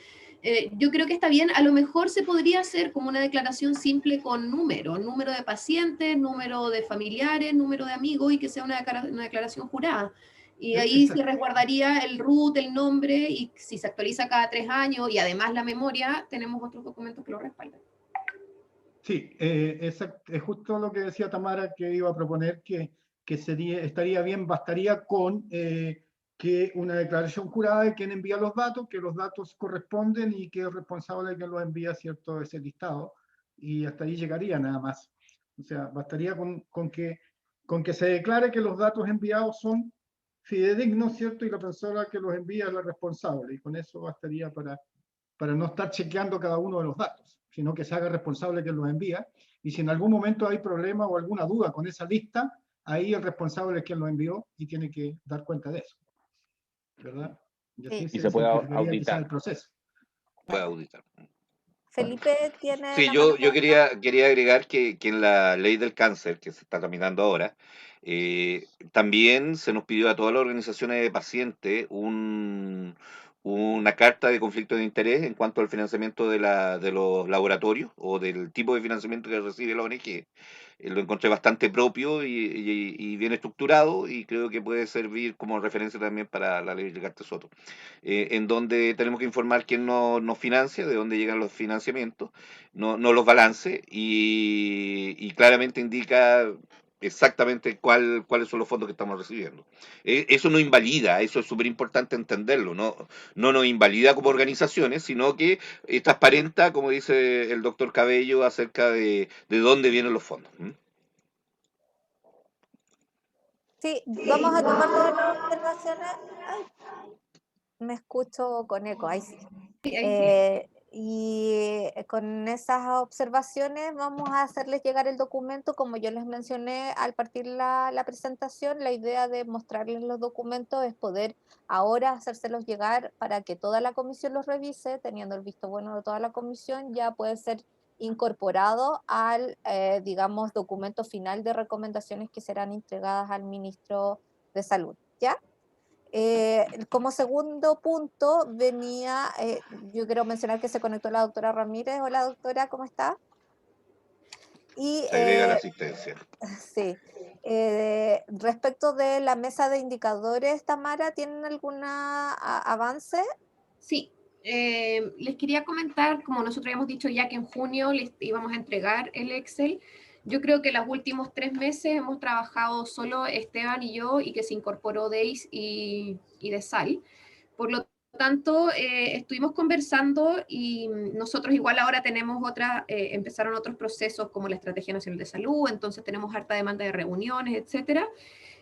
Yo creo que está bien, a lo mejor se podría hacer como una declaración simple con número de pacientes, número de familiares, número de amigos, y que sea una declaración jurada. Y ahí se resguardaría el RUT, el nombre, y si se actualiza cada 3 años, y además la memoria, tenemos otros documentos que lo respaldan. Sí, es justo lo que decía Tamara, que iba a proponer, que estaría bien, bastaría con que una declaración jurada de quien envía los datos, que los datos corresponden y que es responsable de quien los envía, ¿cierto?, ese listado, y hasta ahí llegaría nada más. O sea, bastaría con que se declare que los datos enviados son fidedignos, ¿cierto?, y la persona que los envía es la responsable, y con eso bastaría para no estar chequeando cada uno de los datos, sino que se haga responsable quien los envía, y si en algún momento hay problema o alguna duda con esa lista, ahí el responsable es quien lo envió y tiene que dar cuenta de eso, ¿verdad? Y así se puede auditar. El proceso. Puede auditar. Felipe tiene... Sí, yo quería agregar que en la ley del cáncer que se está tramitando ahora, también se nos pidió a todas las organizaciones de pacientes una carta de conflicto de interés en cuanto al financiamiento de los laboratorios o del tipo de financiamiento que recibe la ONG. Lo encontré bastante propio y bien estructurado, y creo que puede servir como referencia también para la ley de Carte Soto, en donde tenemos que informar quién nos financia, de dónde llegan los financiamientos, no los balances, y claramente indica exactamente cuáles son los fondos que estamos recibiendo. Eso no invalida, eso es súper importante entenderlo, no nos invalida como organizaciones, sino que transparenta, como dice el doctor Cabello, acerca de dónde vienen los fondos. Sí, vamos a tomar todas las observaciones. Ay, me escucho con eco, ahí sí. Y con esas observaciones vamos a hacerles llegar el documento, como yo les mencioné al partir la presentación. La idea de mostrarles los documentos es poder ahora hacérselos llegar para que toda la comisión los revise, teniendo el visto bueno de toda la comisión, ya puede ser incorporado al, digamos, documento final de recomendaciones que serán entregadas al ministro de Salud, ¿ya? Como segundo punto venía, yo quiero mencionar que se conectó la doctora Ramírez. Hola doctora, ¿cómo está? Y, se agrega la asistencia. Sí. Respecto de la mesa de indicadores, Tamara, ¿tienen algún avance? Sí, les quería comentar, como nosotros habíamos dicho ya que en junio les íbamos a entregar el Excel. Yo creo que los últimos 3 meses hemos trabajado solo Esteban y yo, y que se incorporó Deis y de Sal. Por lo tanto, estuvimos conversando, y nosotros igual ahora tenemos empezaron otros procesos como la Estrategia Nacional de Salud, entonces tenemos harta demanda de reuniones, etcétera.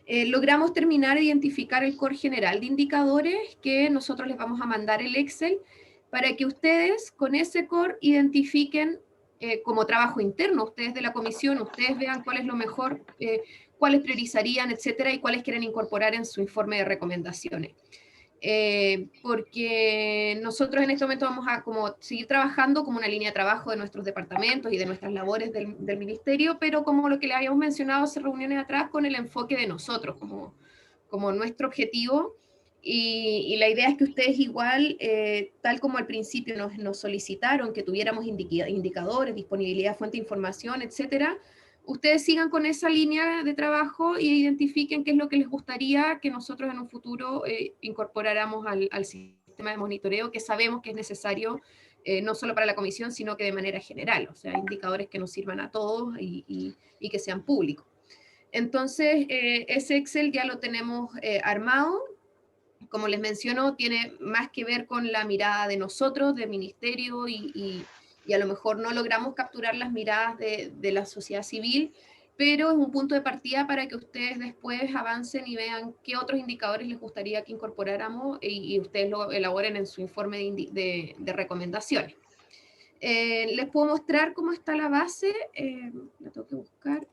Logramos terminar de identificar el core general de indicadores, que nosotros les vamos a mandar el Excel para que ustedes con ese core identifiquen como trabajo interno, ustedes de la comisión, ustedes vean cuál es lo mejor, cuáles priorizarían, etcétera, y cuáles quieren incorporar en su informe de recomendaciones. porque nosotros en este momento vamos a como seguir trabajando como una línea de trabajo de nuestros departamentos y de nuestras labores del ministerio, pero como lo que le habíamos mencionado hace reuniones atrás, con el enfoque de nosotros, como nuestro objetivo. Y la idea es que ustedes igual, tal como al principio nos solicitaron que tuviéramos indicadores, disponibilidad, fuente de información, etcétera, ustedes sigan con esa línea de trabajo e identifiquen qué es lo que les gustaría que nosotros en un futuro incorporáramos al sistema de monitoreo, que sabemos que es necesario no solo para la comisión, sino que de manera general, o sea, indicadores que nos sirvan a todos y que sean públicos. Entonces, ese Excel ya lo tenemos armado. Como les menciono, tiene más que ver con la mirada de nosotros, del ministerio, y a lo mejor no logramos capturar las miradas de la sociedad civil, pero es un punto de partida para que ustedes después avancen y vean qué otros indicadores les gustaría que incorporáramos y ustedes lo elaboren en su informe de recomendaciones. Les puedo mostrar cómo está la base, la tengo que buscar.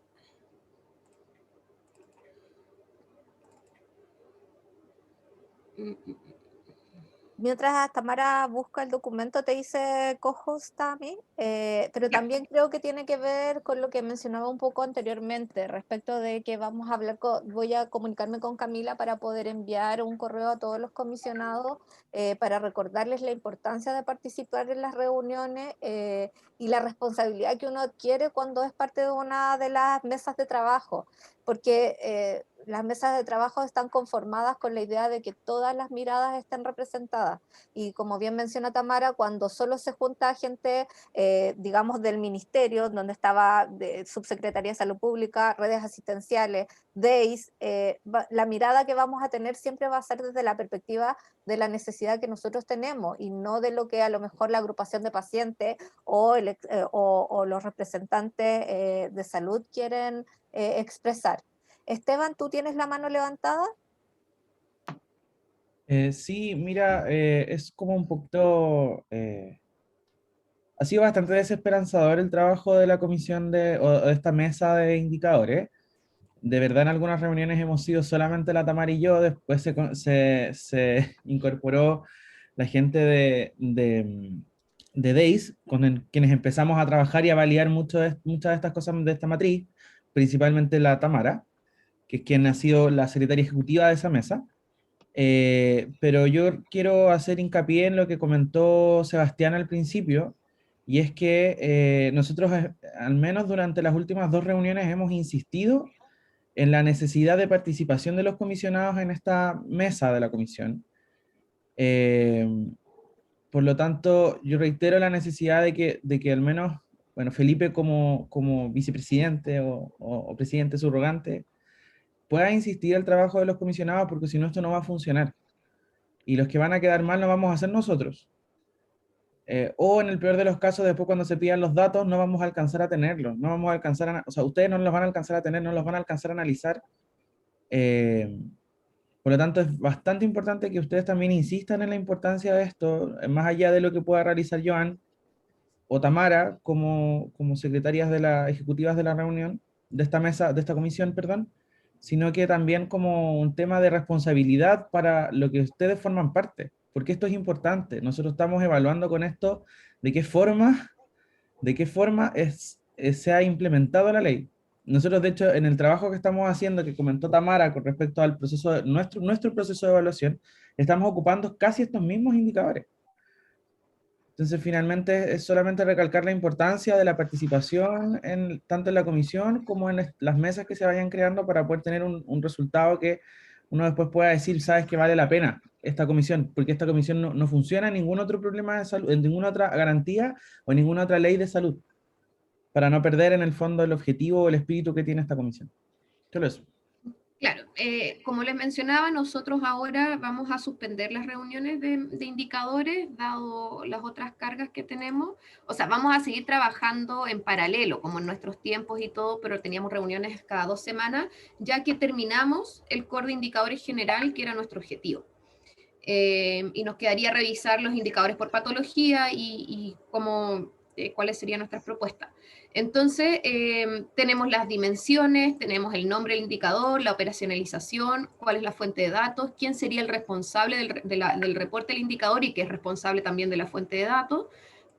Mientras Tamara busca el documento, te dice co-host también, pero también creo que tiene que ver con lo que mencionaba un poco anteriormente, respecto de que vamos a hablar, voy a comunicarme con Camila para poder enviar un correo a todos los comisionados para recordarles la importancia de participar en las reuniones y la responsabilidad que uno adquiere cuando es parte de una de las mesas de trabajo, porque las mesas de trabajo están conformadas con la idea de que todas las miradas estén representadas. Y como bien menciona Tamara, cuando solo se junta gente, digamos, del ministerio, donde estaba de Subsecretaría de Salud Pública, redes asistenciales, DEIS, la mirada que vamos a tener siempre va a ser desde la perspectiva de la necesidad que nosotros tenemos y no de lo que a lo mejor la agrupación de pacientes o los representantes de salud quieren expresar. Esteban, ¿tú tienes la mano levantada? Sí, mira, es como un poquito... ha sido bastante desesperanzador el trabajo de la comisión o de esta mesa de indicadores. De verdad, en algunas reuniones hemos sido solamente la Tamara y yo, después se incorporó la gente de DEIS, con quienes empezamos a trabajar y a validar muchas de estas cosas de esta matriz, principalmente la Tamara, que es quien ha sido la secretaria ejecutiva de esa mesa. Pero yo quiero hacer hincapié en lo que comentó Sebastián al principio, y es que nosotros, al menos durante las últimas 2 reuniones, hemos insistido en la necesidad de participación de los comisionados en esta mesa de la comisión. Por lo tanto, yo reitero la necesidad de que al menos, bueno, Felipe como vicepresidente o presidente subrogante, pueda insistir el trabajo de los comisionados, porque si no esto no va a funcionar. Y los que van a quedar mal no vamos a ser nosotros. O en el peor de los casos, después cuando se pidan los datos, no vamos a alcanzar a tenerlos. No vamos a alcanzar o sea, ustedes no los van a alcanzar a tener, no los van a alcanzar a analizar. Por lo tanto, es bastante importante que ustedes también insistan en la importancia de esto, más allá de lo que pueda realizar Joan o Tamara como secretarias ejecutivas de la reunión, de esta mesa, de esta comisión, perdón, sino que también como un tema de responsabilidad para lo que ustedes forman parte, porque esto es importante. Nosotros estamos evaluando con esto de qué forma se ha implementado la ley. Nosotros, de hecho, en el trabajo que estamos haciendo, que comentó Tamara con respecto al proceso, nuestro proceso de evaluación, estamos ocupando casi estos mismos indicadores. Entonces, finalmente, es solamente recalcar la importancia de la participación tanto en la comisión como en las mesas que se vayan creando para poder tener un resultado que uno después pueda decir, sabes que vale la pena esta comisión, porque esta comisión no funciona en ningún otro problema de salud, en ninguna otra garantía o en ninguna otra ley de salud, para no perder en el fondo el objetivo o el espíritu que tiene esta comisión. Solo eso. Claro, como les mencionaba, nosotros ahora vamos a suspender las reuniones de indicadores, dado las otras cargas que tenemos. O sea, vamos a seguir trabajando en paralelo, como en nuestros tiempos y todo, pero teníamos reuniones cada 2 semanas, ya que terminamos el core de indicadores general, que era nuestro objetivo. Y nos quedaría revisar los indicadores por patología y cuáles serían nuestras propuestas. Entonces, tenemos las dimensiones, tenemos el nombre del indicador, la operacionalización, cuál es la fuente de datos, quién sería el responsable del reporte del indicador y que es responsable también de la fuente de datos,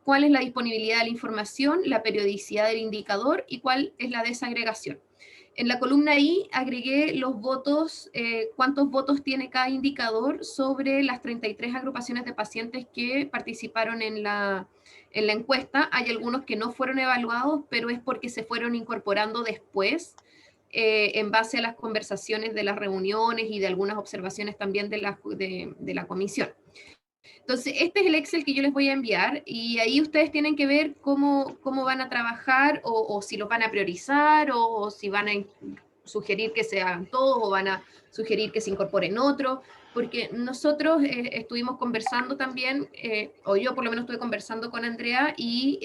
cuál es la disponibilidad de la información, la periodicidad del indicador y cuál es la desagregación. En la columna I agregué los votos, cuántos votos tiene cada indicador sobre las 33 agrupaciones de pacientes que participaron en la encuesta. Hay algunos que no fueron evaluados, pero es porque se fueron incorporando después, en base a las conversaciones de las reuniones y de algunas observaciones también de la comisión. Entonces, este es el Excel que yo les voy a enviar y ahí ustedes tienen que ver cómo van a trabajar o si los van a priorizar o si van a sugerir que se hagan todos o van a sugerir que se incorporen otros, porque nosotros estuvimos conversando también, o yo por lo menos estuve conversando con Andrea y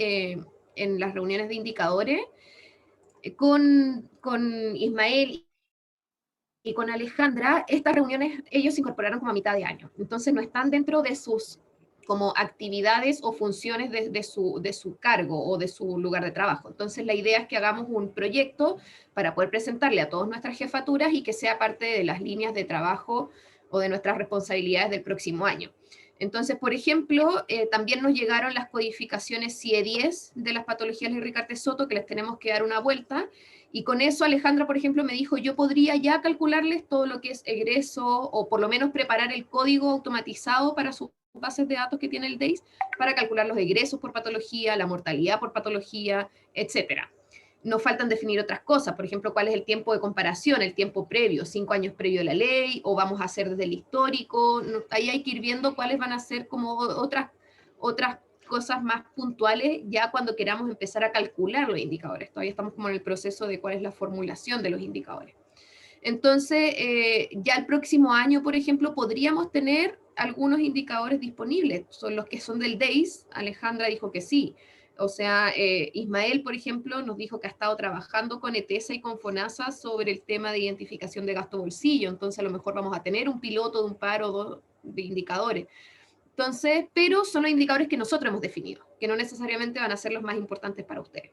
en las reuniones de indicadores, con Ismael y con Alejandra, estas reuniones ellos se incorporaron como a mitad de año, entonces no están dentro de sus como actividades o funciones de su cargo o de su lugar de trabajo. Entonces la idea es que hagamos un proyecto para poder presentarle a todas nuestras jefaturas y que sea parte de las líneas de trabajo o de nuestras responsabilidades del próximo año. Entonces, por ejemplo, también nos llegaron las codificaciones CIE 10 de las patologías de Ricarte Soto, que les tenemos que dar una vuelta, y con eso Alejandra, por ejemplo, me dijo, yo podría ya calcularles todo lo que es egreso, o por lo menos preparar el código automatizado para sus bases de datos que tiene el DEIS, para calcular los egresos por patología, la mortalidad por patología, etcétera. Nos faltan definir otras cosas, por ejemplo, cuál es el tiempo de comparación, el tiempo previo, 5 años previo a la ley, o vamos a hacer desde el histórico, ahí hay que ir viendo cuáles van a ser como otras cosas más puntuales ya cuando queramos empezar a calcular los indicadores. Todavía estamos como en el proceso de cuál es la formulación de los indicadores. Entonces, ya el próximo año, por ejemplo, podríamos tener algunos indicadores disponibles, son los que son del DEIS, Alejandra dijo que sí. O sea, Ismael, por ejemplo, nos dijo que ha estado trabajando con ETESA y con FONASA sobre el tema de identificación de gasto bolsillo, entonces a lo mejor vamos a tener un piloto de un par o dos de indicadores. Entonces, pero son los indicadores que nosotros hemos definido, que no necesariamente van a ser los más importantes para ustedes.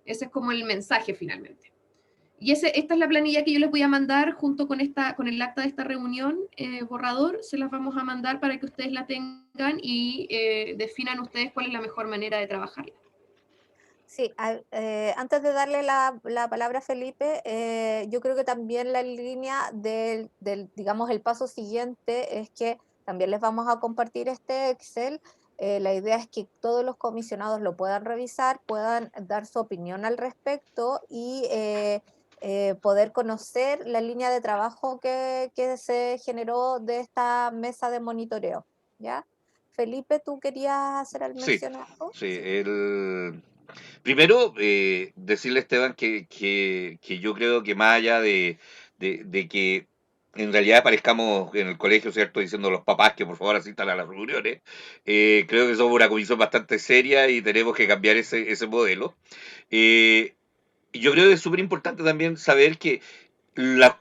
Ese es como el mensaje finalmente. Y esta es la planilla que yo les voy a mandar junto con el acta de esta reunión, borrador, se las vamos a mandar para que ustedes la tengan y definan ustedes cuál es la mejor manera de trabajarla. Sí, antes de darle la palabra a Felipe, yo creo que también la línea del, digamos, el paso siguiente es que también les vamos a compartir este Excel. La idea es que todos los comisionados lo puedan revisar, puedan dar su opinión al respecto y poder conocer la línea de trabajo que se generó de esta mesa de monitoreo, ¿ya? Felipe, ¿tú querías hacer al mención algo? Sí, primero, decirle a Esteban que yo creo que más allá de que en realidad aparezcamos en el colegio, ¿cierto?, diciendo a los papás que por favor asistan a las reuniones, creo que somos una comisión bastante seria y tenemos que cambiar ese modelo. Y yo creo que es súper importante también saber que los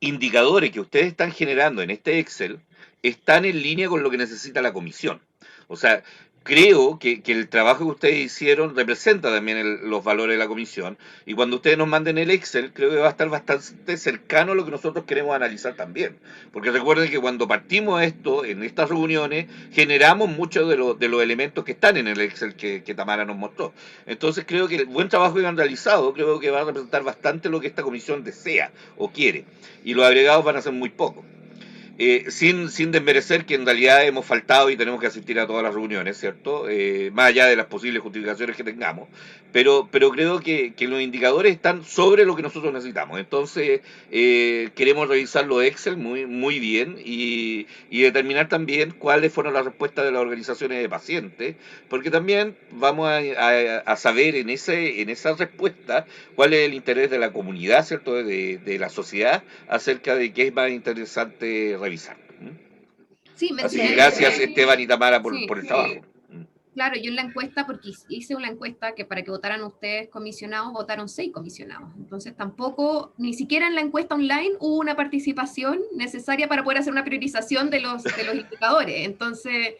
indicadores que ustedes están generando en este Excel están en línea con lo que necesita la comisión. O sea, creo que el trabajo que ustedes hicieron representa también los valores de la comisión, y cuando ustedes nos manden el Excel, creo que va a estar bastante cercano a lo que nosotros queremos analizar también. Porque recuerden que cuando partimos esto, en estas reuniones, generamos muchos de los elementos que están en el Excel que Tamara nos mostró. Entonces creo que el buen trabajo que han realizado, creo que va a representar bastante lo que esta comisión desea o quiere, y los agregados van a ser muy pocos. Sin desmerecer que en realidad hemos faltado y tenemos que asistir a todas las reuniones, ¿cierto? Más allá de las posibles justificaciones que tengamos. Pero creo que los indicadores están sobre lo que nosotros necesitamos. Entonces, queremos revisar los Excel muy bien y determinar también cuáles fueron las respuestas de las organizaciones de pacientes, porque también vamos a saber en esa respuesta cuál es el interés de la comunidad, ¿cierto? De la sociedad acerca de qué es más interesante revisar. Sí, así que gracias Esteban y Tamara por el trabajo. Claro, yo en la encuesta, porque hice una encuesta que para que votaran ustedes comisionados, votaron 6 comisionados. Entonces tampoco, ni siquiera en la encuesta online hubo una participación necesaria para poder hacer una priorización de los indicadores. Entonces,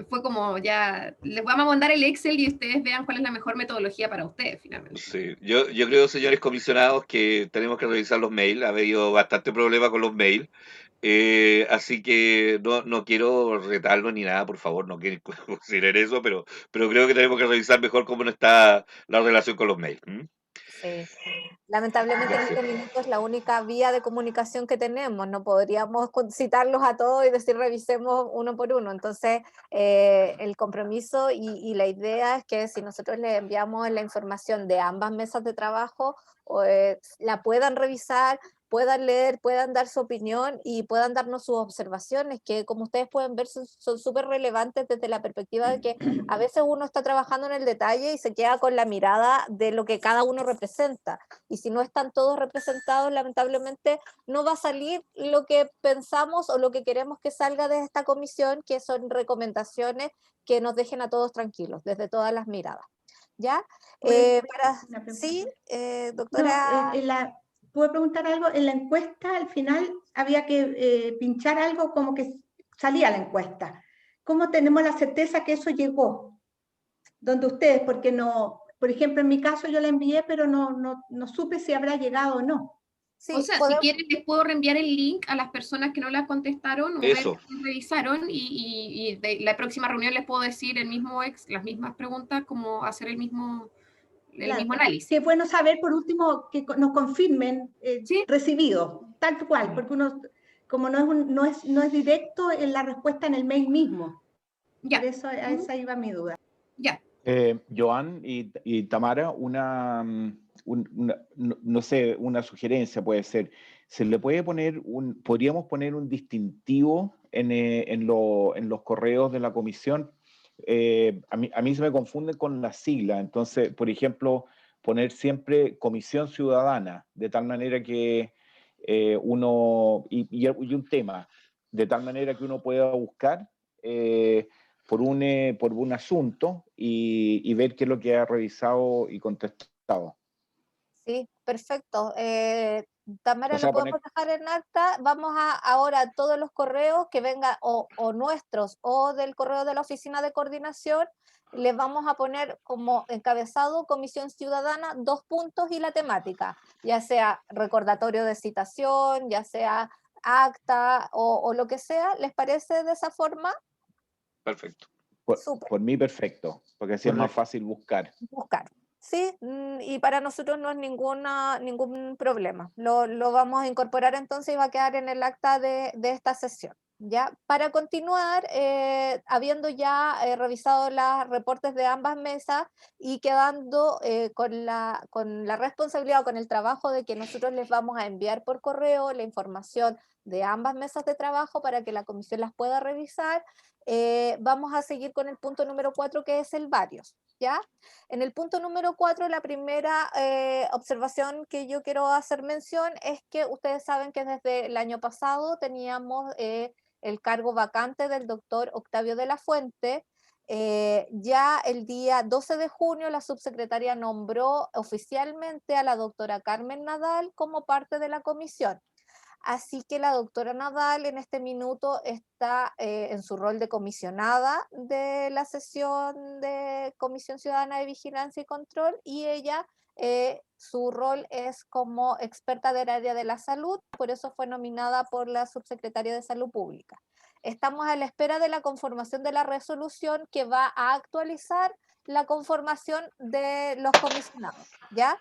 fue como ya, les vamos a mandar el Excel y ustedes vean cuál es la mejor metodología para ustedes finalmente. Sí, yo creo, señores comisionados, que tenemos que revisar los mails. Ha habido bastante problema con los mails. Así que no quiero retarlo ni nada, por favor, no quiero considerar eso, pero creo que tenemos que revisar mejor cómo no está la relación con los mails. Sí. Lamentablemente en este minuto es la única vía de comunicación que tenemos, no podríamos citarlos a todos y decir revisemos uno por uno. Entonces el compromiso y la idea es que si nosotros les enviamos la información de ambas mesas de trabajo, la puedan revisar, puedan leer, puedan dar su opinión y puedan darnos sus observaciones, que como ustedes pueden ver son súper relevantes desde la perspectiva de que a veces uno está trabajando en el detalle y se queda con la mirada de lo que cada uno representa, y si no están todos representados, lamentablemente no va a salir lo que pensamos o lo que queremos que salga de esta comisión, que son recomendaciones que nos dejen a todos tranquilos, desde todas las miradas. ¿Ya? Sí, doctora... No, ¿puedo preguntar algo? En la encuesta, al final, había que pinchar algo como que salía la encuesta. ¿Cómo tenemos la certeza que eso llegó? Donde ustedes, porque no, por ejemplo, en mi caso yo la envié, pero no supe si habrá llegado o no. Sí, o sea, si quieren les puedo reenviar el link a las personas que no la contestaron o ver que revisaron y de la próxima reunión les puedo decir las mismas preguntas, como hacer el mismo análisis. Sí, es bueno saber, por último, que nos confirmen ¿Sí? recibido, tal cual, porque uno, como no es directo en la respuesta en el mail mismo. Ya. Por eso a esa iba mi duda. Ya. Joan y Tamara, no sé, una sugerencia puede ser, se le puede poner podríamos poner un distintivo en los correos de la comisión. A mí se me confunde con la sigla, entonces, por ejemplo, poner siempre Comisión Ciudadana, de tal manera que uno, y un tema, de tal manera que uno pueda buscar por un asunto y ver qué es lo que ha revisado y contestado. Sí, perfecto. Tamara, O sea, lo podemos dejar en acta. Vamos ahora a todos los correos que vengan, o nuestros, o del correo de la Oficina de Coordinación, les vamos a poner como encabezado Comisión Ciudadana, 2 puntos y la temática, ya sea recordatorio de citación, ya sea acta o lo que sea. ¿Les parece de esa forma? Perfecto. Por mí perfecto, porque así es más fácil buscar. Sí, y para nosotros no es ningún problema. Lo vamos a incorporar entonces y va a quedar en el acta de esta sesión. ¿Ya? Para continuar, habiendo ya revisado los reportes de ambas mesas y quedando con la responsabilidad o con el trabajo de que nosotros les vamos a enviar por correo la información de ambas mesas de trabajo para que la comisión las pueda revisar, vamos a seguir con el punto número 4, que es el varios. ¿Ya? En el punto número 4, la primera observación que yo quiero hacer mención es que ustedes saben que desde el año pasado teníamos el cargo vacante del doctor Octavio de la Fuente. Ya el día 12 de junio la subsecretaria nombró oficialmente a la doctora Carmen Nadal como parte de la comisión. Así que la doctora Nadal en este minuto está en su rol de comisionada de la sesión de Comisión Ciudadana de Vigilancia y Control, y ella, su rol es como experta del área de la salud, por eso fue nominada por la subsecretaria de Salud Pública. Estamos a la espera de la conformación de la resolución que va a actualizar la conformación de los comisionados, ¿ya?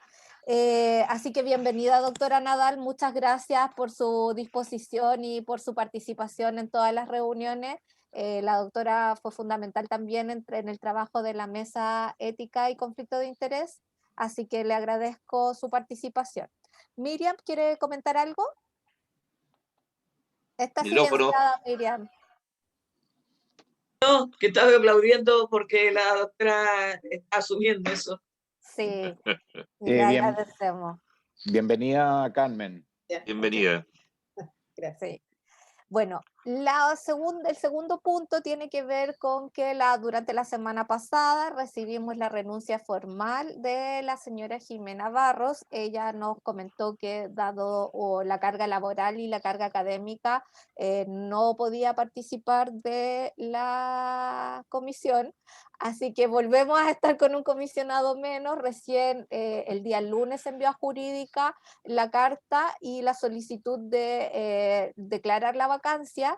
Así que bienvenida, doctora Nadal, muchas gracias por su disposición y por su participación en todas las reuniones. La doctora fue fundamental también en el trabajo de la Mesa Ética y Conflicto de Interés, así que le agradezco su participación. Miriam, ¿quiere comentar algo? Está silenciada, Miriam. No, que estaba aplaudiendo porque la doctora está asumiendo eso. Sí, le agradecemos. Bienvenida, Carmen. Bienvenida. Gracias. Bueno, El segundo punto tiene que ver con que durante la semana pasada recibimos la renuncia formal de la señora Jimena Barros. Ella nos comentó que dado la carga laboral y la carga académica, no podía participar de la comisión, así que volvemos a estar con un comisionado menos. Recién el día lunes se envió a Jurídica la carta y la solicitud de declarar la vacancia.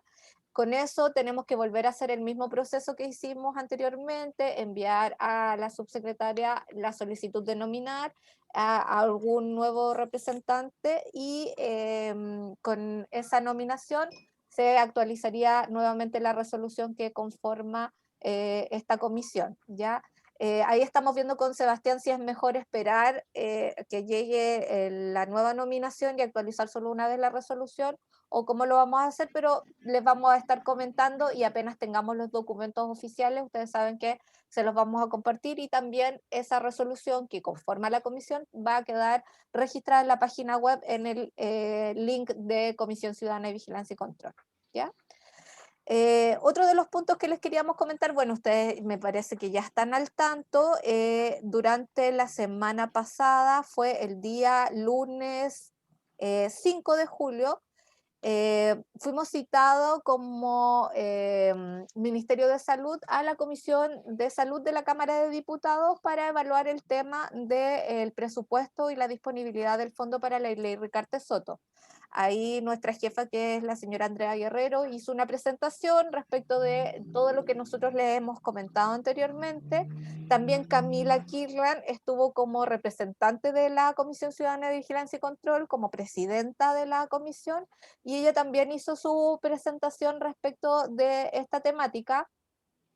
Con eso tenemos que volver a hacer el mismo proceso que hicimos anteriormente, enviar a la subsecretaria la solicitud de nominar a algún nuevo representante y con esa nominación se actualizaría nuevamente la resolución que conforma esta comisión, ¿ya? Ahí estamos viendo con Sebastián si es mejor esperar que llegue la nueva nominación y actualizar solo una vez la resolución, o cómo lo vamos a hacer, pero les vamos a estar comentando y apenas tengamos los documentos oficiales, ustedes saben que se los vamos a compartir, y también esa resolución que conforma la comisión va a quedar registrada en la página web en el link de Comisión Ciudadana de Vigilancia y Control, ¿ya? Otro de los puntos que les queríamos comentar, bueno, ustedes me parece que ya están al tanto, durante la semana pasada, fue el día lunes 5 de julio, fuimos citados como Ministerio de Salud a la Comisión de Salud de la Cámara de Diputados para evaluar el tema del presupuesto y la disponibilidad del fondo para la ley Ricardo Soto. Ahí nuestra jefa, que es la señora Andrea Guerrero, hizo una presentación respecto de todo lo que nosotros le hemos comentado anteriormente. También Camila Kirlan estuvo como representante de la Comisión Ciudadana de Vigilancia y Control, como presidenta de la comisión, y ella también hizo su presentación respecto de esta temática.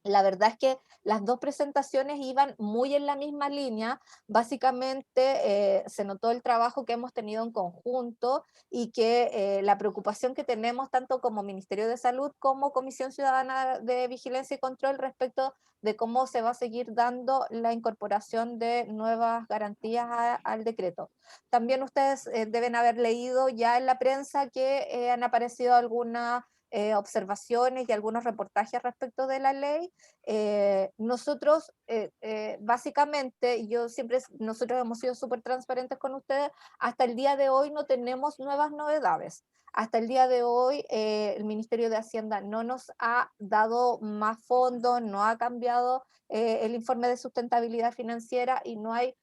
La verdad es que las dos presentaciones iban muy en la misma línea. Básicamente se notó el trabajo que hemos tenido en conjunto y que la preocupación que tenemos tanto como Ministerio de Salud como Comisión Ciudadana de Vigilancia y Control respecto de cómo se va a seguir dando la incorporación de nuevas garantías al decreto. También ustedes deben haber leído ya en la prensa que han aparecido algunas observaciones y algunos reportajes respecto de la ley. Nosotros, básicamente, nosotros hemos sido súper transparentes con ustedes, hasta el día de hoy no tenemos nuevas novedades. Hasta el día de hoy el Ministerio de Hacienda no nos ha dado más fondos, no ha cambiado el informe de sustentabilidad financiera y no hay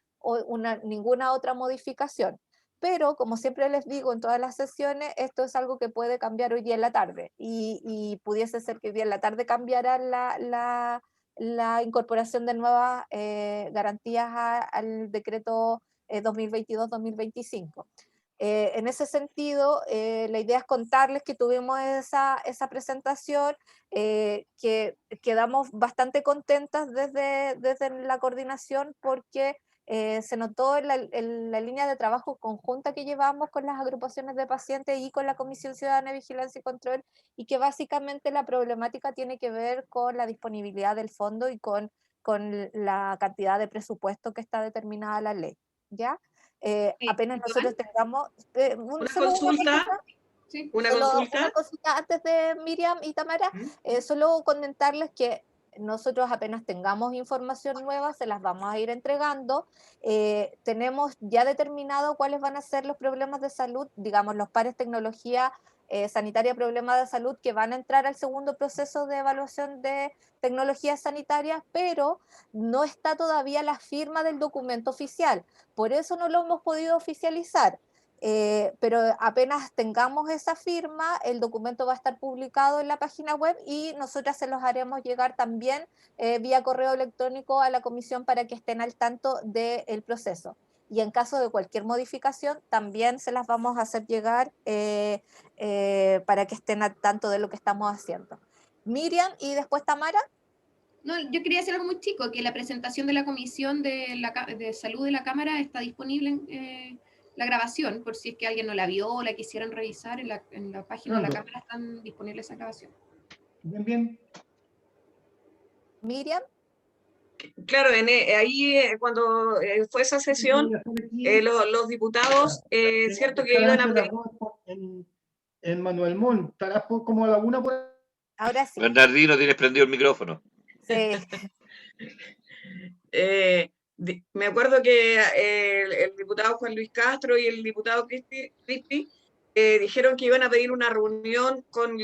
ninguna otra modificación. Pero como siempre les digo en todas las sesiones, esto es algo que puede cambiar hoy día en la tarde, y pudiese ser que hoy día en la tarde cambiara la incorporación de nuevas garantías al decreto 2022-2025. En ese sentido, la idea es contarles que tuvimos esa presentación, que quedamos bastante contentas desde la coordinación, porque se notó en la línea de trabajo conjunta que llevamos con las agrupaciones de pacientes y con la Comisión Ciudadana de Vigilancia y Control, y que básicamente la problemática tiene que ver con la disponibilidad del fondo y con la cantidad de presupuesto que está determinada la ley, ¿ya? Apenas nosotros tengamos una consulta. Una cosita antes de Miriam y Tamara, solo comentarles que nosotros apenas tengamos información nueva, se las vamos a ir entregando. Tenemos ya determinado cuáles van a ser los problemas de salud, digamos, los pares tecnología sanitaria, problemas de salud, que van a entrar al segundo proceso de evaluación de tecnologías sanitarias, pero no está todavía la firma del documento oficial. Por eso no lo hemos podido oficializar. Pero apenas tengamos esa firma, el documento va a estar publicado en la página web y nosotras se los haremos llegar también vía correo electrónico a la comisión para que estén al tanto del proceso. Y en caso de cualquier modificación, también se las vamos a hacer llegar para que estén al tanto de lo que estamos haciendo. Miriam y después Tamara. No, yo quería decir algo muy chico, que la presentación de la Comisión de Salud de la Cámara está disponible en la grabación, por si es que alguien no la vio o la quisieran revisar, en la página de la Cámara están disponibles esa grabación. Bien, bien. Miriam. Claro, ahí cuando fue esa sesión, los diputados, cierto que iban a... en Manuel Montt. ¿Estarás como a la una por ahí? Ahora sí. Bernardino, tienes prendido el micrófono. Sí. Me acuerdo que el diputado Juan Luis Castro y el diputado Cristi dijeron que iban a pedir una reunión con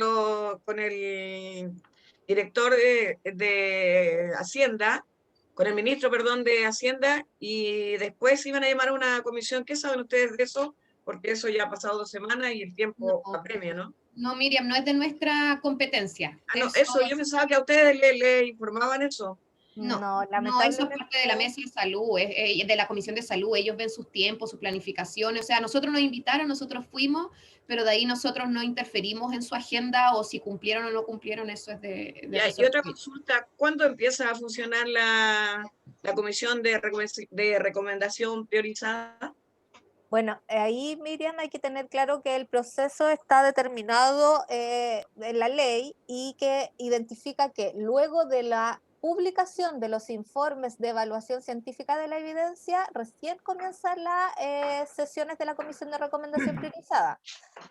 el director de Hacienda, con el ministro, perdón, de Hacienda, y después iban a llamar a una comisión. ¿Qué saben ustedes de eso? Porque eso ya ha pasado 2 semanas y el tiempo apremia, ¿no? No, Miriam, no es de nuestra competencia. Eso, yo pensaba que a ustedes le informaban eso. No, No, lamentablemente. eso es parte de la mesa de salud, de la comisión de salud. Ellos ven sus tiempos, sus planificaciones. O sea, nosotros nos invitaron, nosotros fuimos, pero de ahí nosotros no interferimos en su agenda o si cumplieron o no cumplieron, eso es de y otra consulta, ¿cuándo empieza a funcionar la comisión de recomendación priorizada? Bueno, ahí, Miriam, hay que tener claro que el proceso está determinado en la ley y que identifica que luego de la publicación de los informes de evaluación científica de la evidencia, recién comienzan las sesiones de la Comisión de Recomendación Priorizada.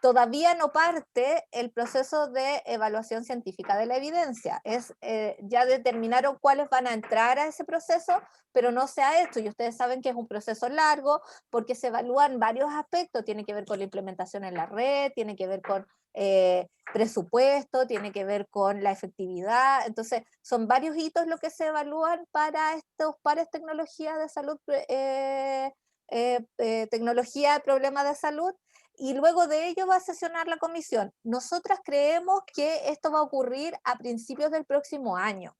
Todavía no parte el proceso de evaluación científica de la evidencia. Ya determinaron cuáles van a entrar a ese proceso, pero no se ha hecho, y ustedes saben que es un proceso largo porque se evalúan varios aspectos. Tiene que ver con la implementación en la red, tiene que ver con presupuesto, tiene que ver con la efectividad. Entonces son varios hitos lo que se evalúan para estos pares tecnología de salud, tecnología de problemas de salud, y luego de ello va a sesionar la comisión. Nosotras creemos que esto va a ocurrir a principios del próximo año.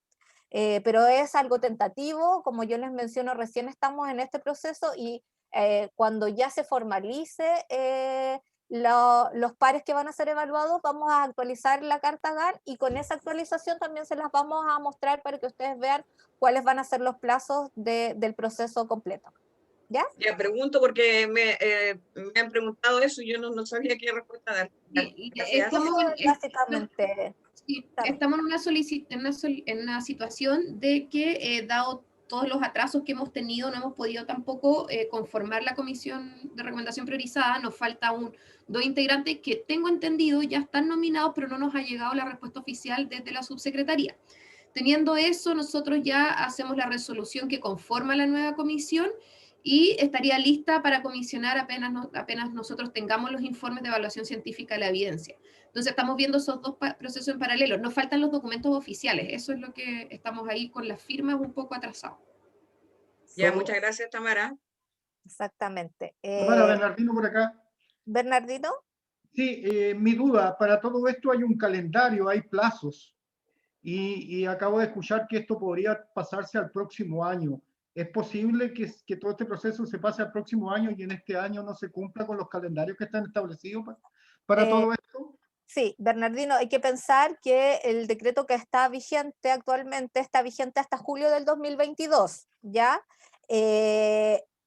Pero es algo tentativo, como yo les menciono, recién estamos en este proceso y cuando ya se formalice los pares que van a ser evaluados, vamos a actualizar la carta GAN y con esa actualización también se las vamos a mostrar para que ustedes vean cuáles van a ser los plazos del proceso completo. ¿Ya? Ya pregunto porque me han preguntado eso y yo no sabía qué respuesta dar. Estamos en una situación de que, dado todos los atrasos que hemos tenido, no hemos podido tampoco conformar la comisión de recomendación priorizada. Nos falta 2 integrantes que tengo entendido ya están nominados, pero no nos ha llegado la respuesta oficial desde la subsecretaría. Teniendo eso, nosotros ya hacemos la resolución que conforma la nueva comisión y estaría lista para comisionar apenas nosotros tengamos los informes de evaluación científica de la evidencia. Entonces estamos viendo esos 2 procesos en paralelo. Nos faltan los documentos oficiales, eso es lo que estamos ahí con las firmas un poco atrasados. Ya, muchas gracias, Tamara. Exactamente. Tamara, Bernardino por acá. ¿Bernardino? Sí, mi duda, para todo esto hay un calendario, hay plazos, y acabo de escuchar que esto podría pasarse al próximo año. ¿Es posible que todo este proceso se pase al próximo año y en este año no se cumpla con los calendarios que están establecidos para todo esto? Sí, Bernardino, hay que pensar que el decreto que está vigente actualmente está vigente hasta julio del 2022, ¿ya?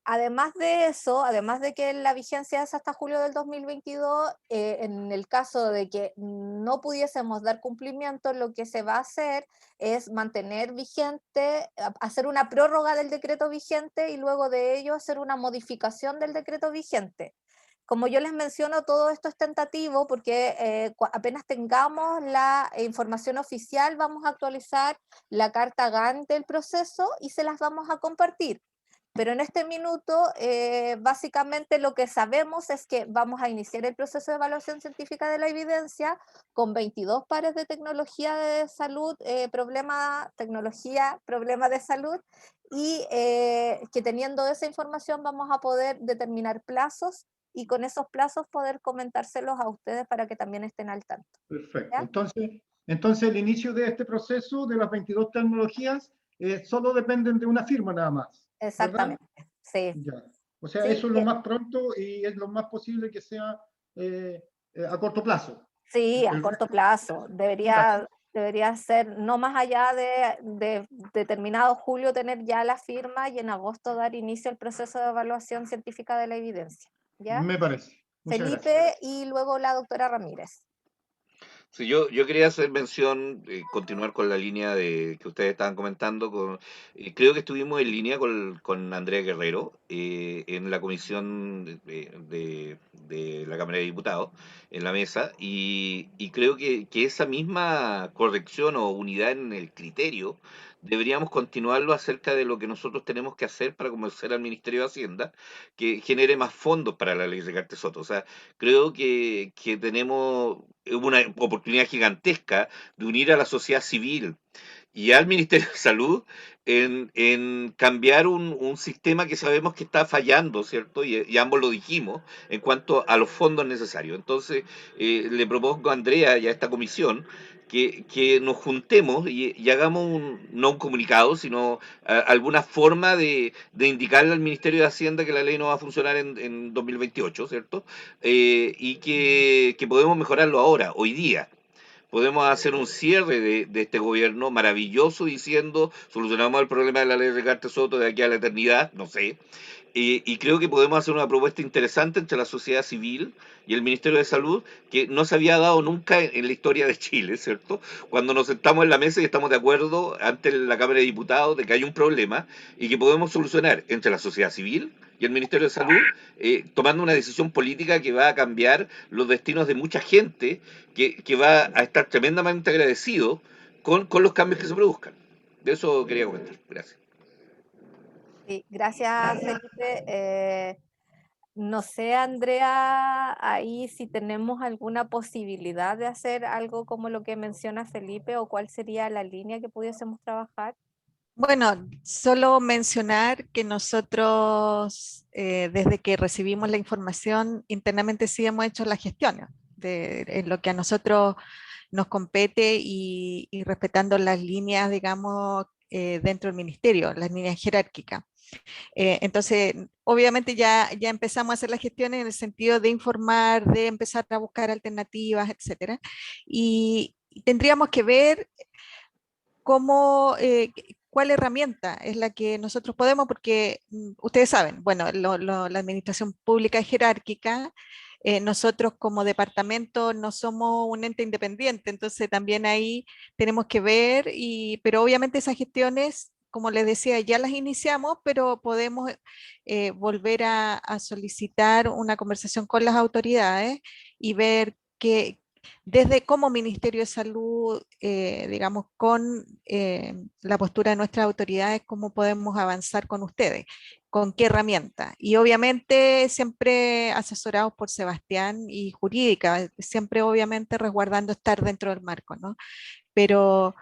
Además de eso, además de que la vigencia es hasta julio del 2022, en el caso de que no pudiésemos dar cumplimiento, lo que se va a hacer es mantener vigente, hacer una prórroga del decreto vigente y luego de ello hacer una modificación del decreto vigente. Como yo les menciono, todo esto es tentativo porque apenas tengamos la información oficial, vamos a actualizar la carta GAN del proceso y se las vamos a compartir. Pero en este minuto, básicamente lo que sabemos es que vamos a iniciar el proceso de evaluación científica de la evidencia con 22 pares de tecnología de salud, problema de salud, y que teniendo esa información vamos a poder determinar plazos y con esos plazos poder comentárselos a ustedes para que también estén al tanto. Perfecto. Entonces el inicio de este proceso de las 22 tecnologías solo dependen de una firma nada más. Exactamente, ¿verdad? Sí. Ya. O sea, sí, eso es lo más pronto y es lo más posible que sea a corto plazo. Sí, a corto plazo. Debería ser no más allá de determinado julio tener ya la firma y en agosto dar inicio al proceso de evaluación científica de la evidencia. ¿Ya? Me parece. Muchas Felipe gracias. y luego la doctora Ramírez. Sí, yo quería hacer mención, continuar con la línea que ustedes estaban comentando. Creo que estuvimos en línea con Andrea Guerrero en la comisión de la Cámara de Diputados, en la mesa, y creo que esa misma corrección o unidad en el criterio deberíamos continuarlo acerca de lo que nosotros tenemos que hacer para convencer al Ministerio de Hacienda que genere más fondos para la ley Recarte Soto. O sea, creo que tenemos una oportunidad gigantesca de unir a la sociedad civil y al Ministerio de Salud en cambiar un sistema que sabemos que está fallando, ¿cierto? Y ambos lo dijimos en cuanto a los fondos necesarios. Entonces, le propongo a Andrea y a esta comisión que nos juntemos y hagamos no un comunicado, sino alguna forma de indicarle al Ministerio de Hacienda que la ley no va a funcionar en 2028, ¿cierto? Y que podemos mejorarlo ahora, hoy día. Podemos hacer un cierre de este gobierno maravilloso diciendo solucionamos el problema de la ley Recarte Soto de aquí a la eternidad, no sé. Y creo que podemos hacer una propuesta interesante entre la sociedad civil y el Ministerio de Salud que no se había dado nunca en la historia de Chile, ¿cierto? Cuando nos sentamos en la mesa y estamos de acuerdo ante la Cámara de Diputados de que hay un problema y que podemos solucionar entre la sociedad civil y el Ministerio de Salud, tomando una decisión política que va a cambiar los destinos de mucha gente que va a estar tremendamente agradecido con los cambios que se produzcan. De eso quería comentar. Gracias. Sí, gracias, Felipe. No sé, Andrea, ahí si tenemos alguna posibilidad de hacer algo como lo que menciona Felipe o cuál sería la línea que pudiésemos trabajar. Bueno, solo mencionar que nosotros, desde que recibimos la información, internamente sí hemos hecho las gestiones en lo que a nosotros nos compete y respetando las líneas, digamos, dentro del ministerio, las líneas jerárquicas. Entonces, obviamente ya empezamos a hacer las gestiones en el sentido de informar, de empezar a buscar alternativas, etcétera. Y tendríamos que ver cómo, cuál herramienta es la que nosotros podemos, porque ustedes saben, bueno, la administración pública es jerárquica, nosotros como departamento no somos un ente independiente, entonces también ahí tenemos que ver, pero obviamente esas gestiones, como les decía, ya las iniciamos, pero podemos volver a solicitar una conversación con las autoridades y ver desde como Ministerio de Salud, digamos, con la postura de nuestras autoridades, cómo podemos avanzar con ustedes, con qué herramienta. Y obviamente siempre asesorados por Sebastián y jurídica, siempre obviamente resguardando estar dentro del marco, ¿no? Pero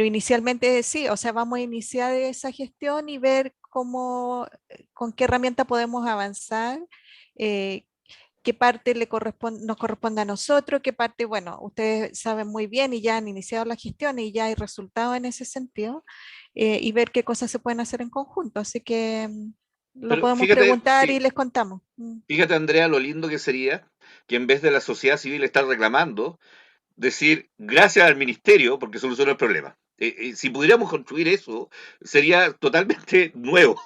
inicialmente sí, o sea, vamos a iniciar esa gestión y ver cómo, con qué herramienta podemos avanzar, qué parte nos corresponde a nosotros, qué parte, bueno, ustedes saben muy bien y ya han iniciado la gestión y ya hay resultados en ese sentido, y ver qué cosas se pueden hacer en conjunto. Así que lo podemos preguntar y les contamos. Fíjate, Andrea, lo lindo que sería que en vez de la sociedad civil estar reclamando, decir gracias al ministerio porque solucionó el problema. Si pudiéramos construir eso, sería totalmente nuevo.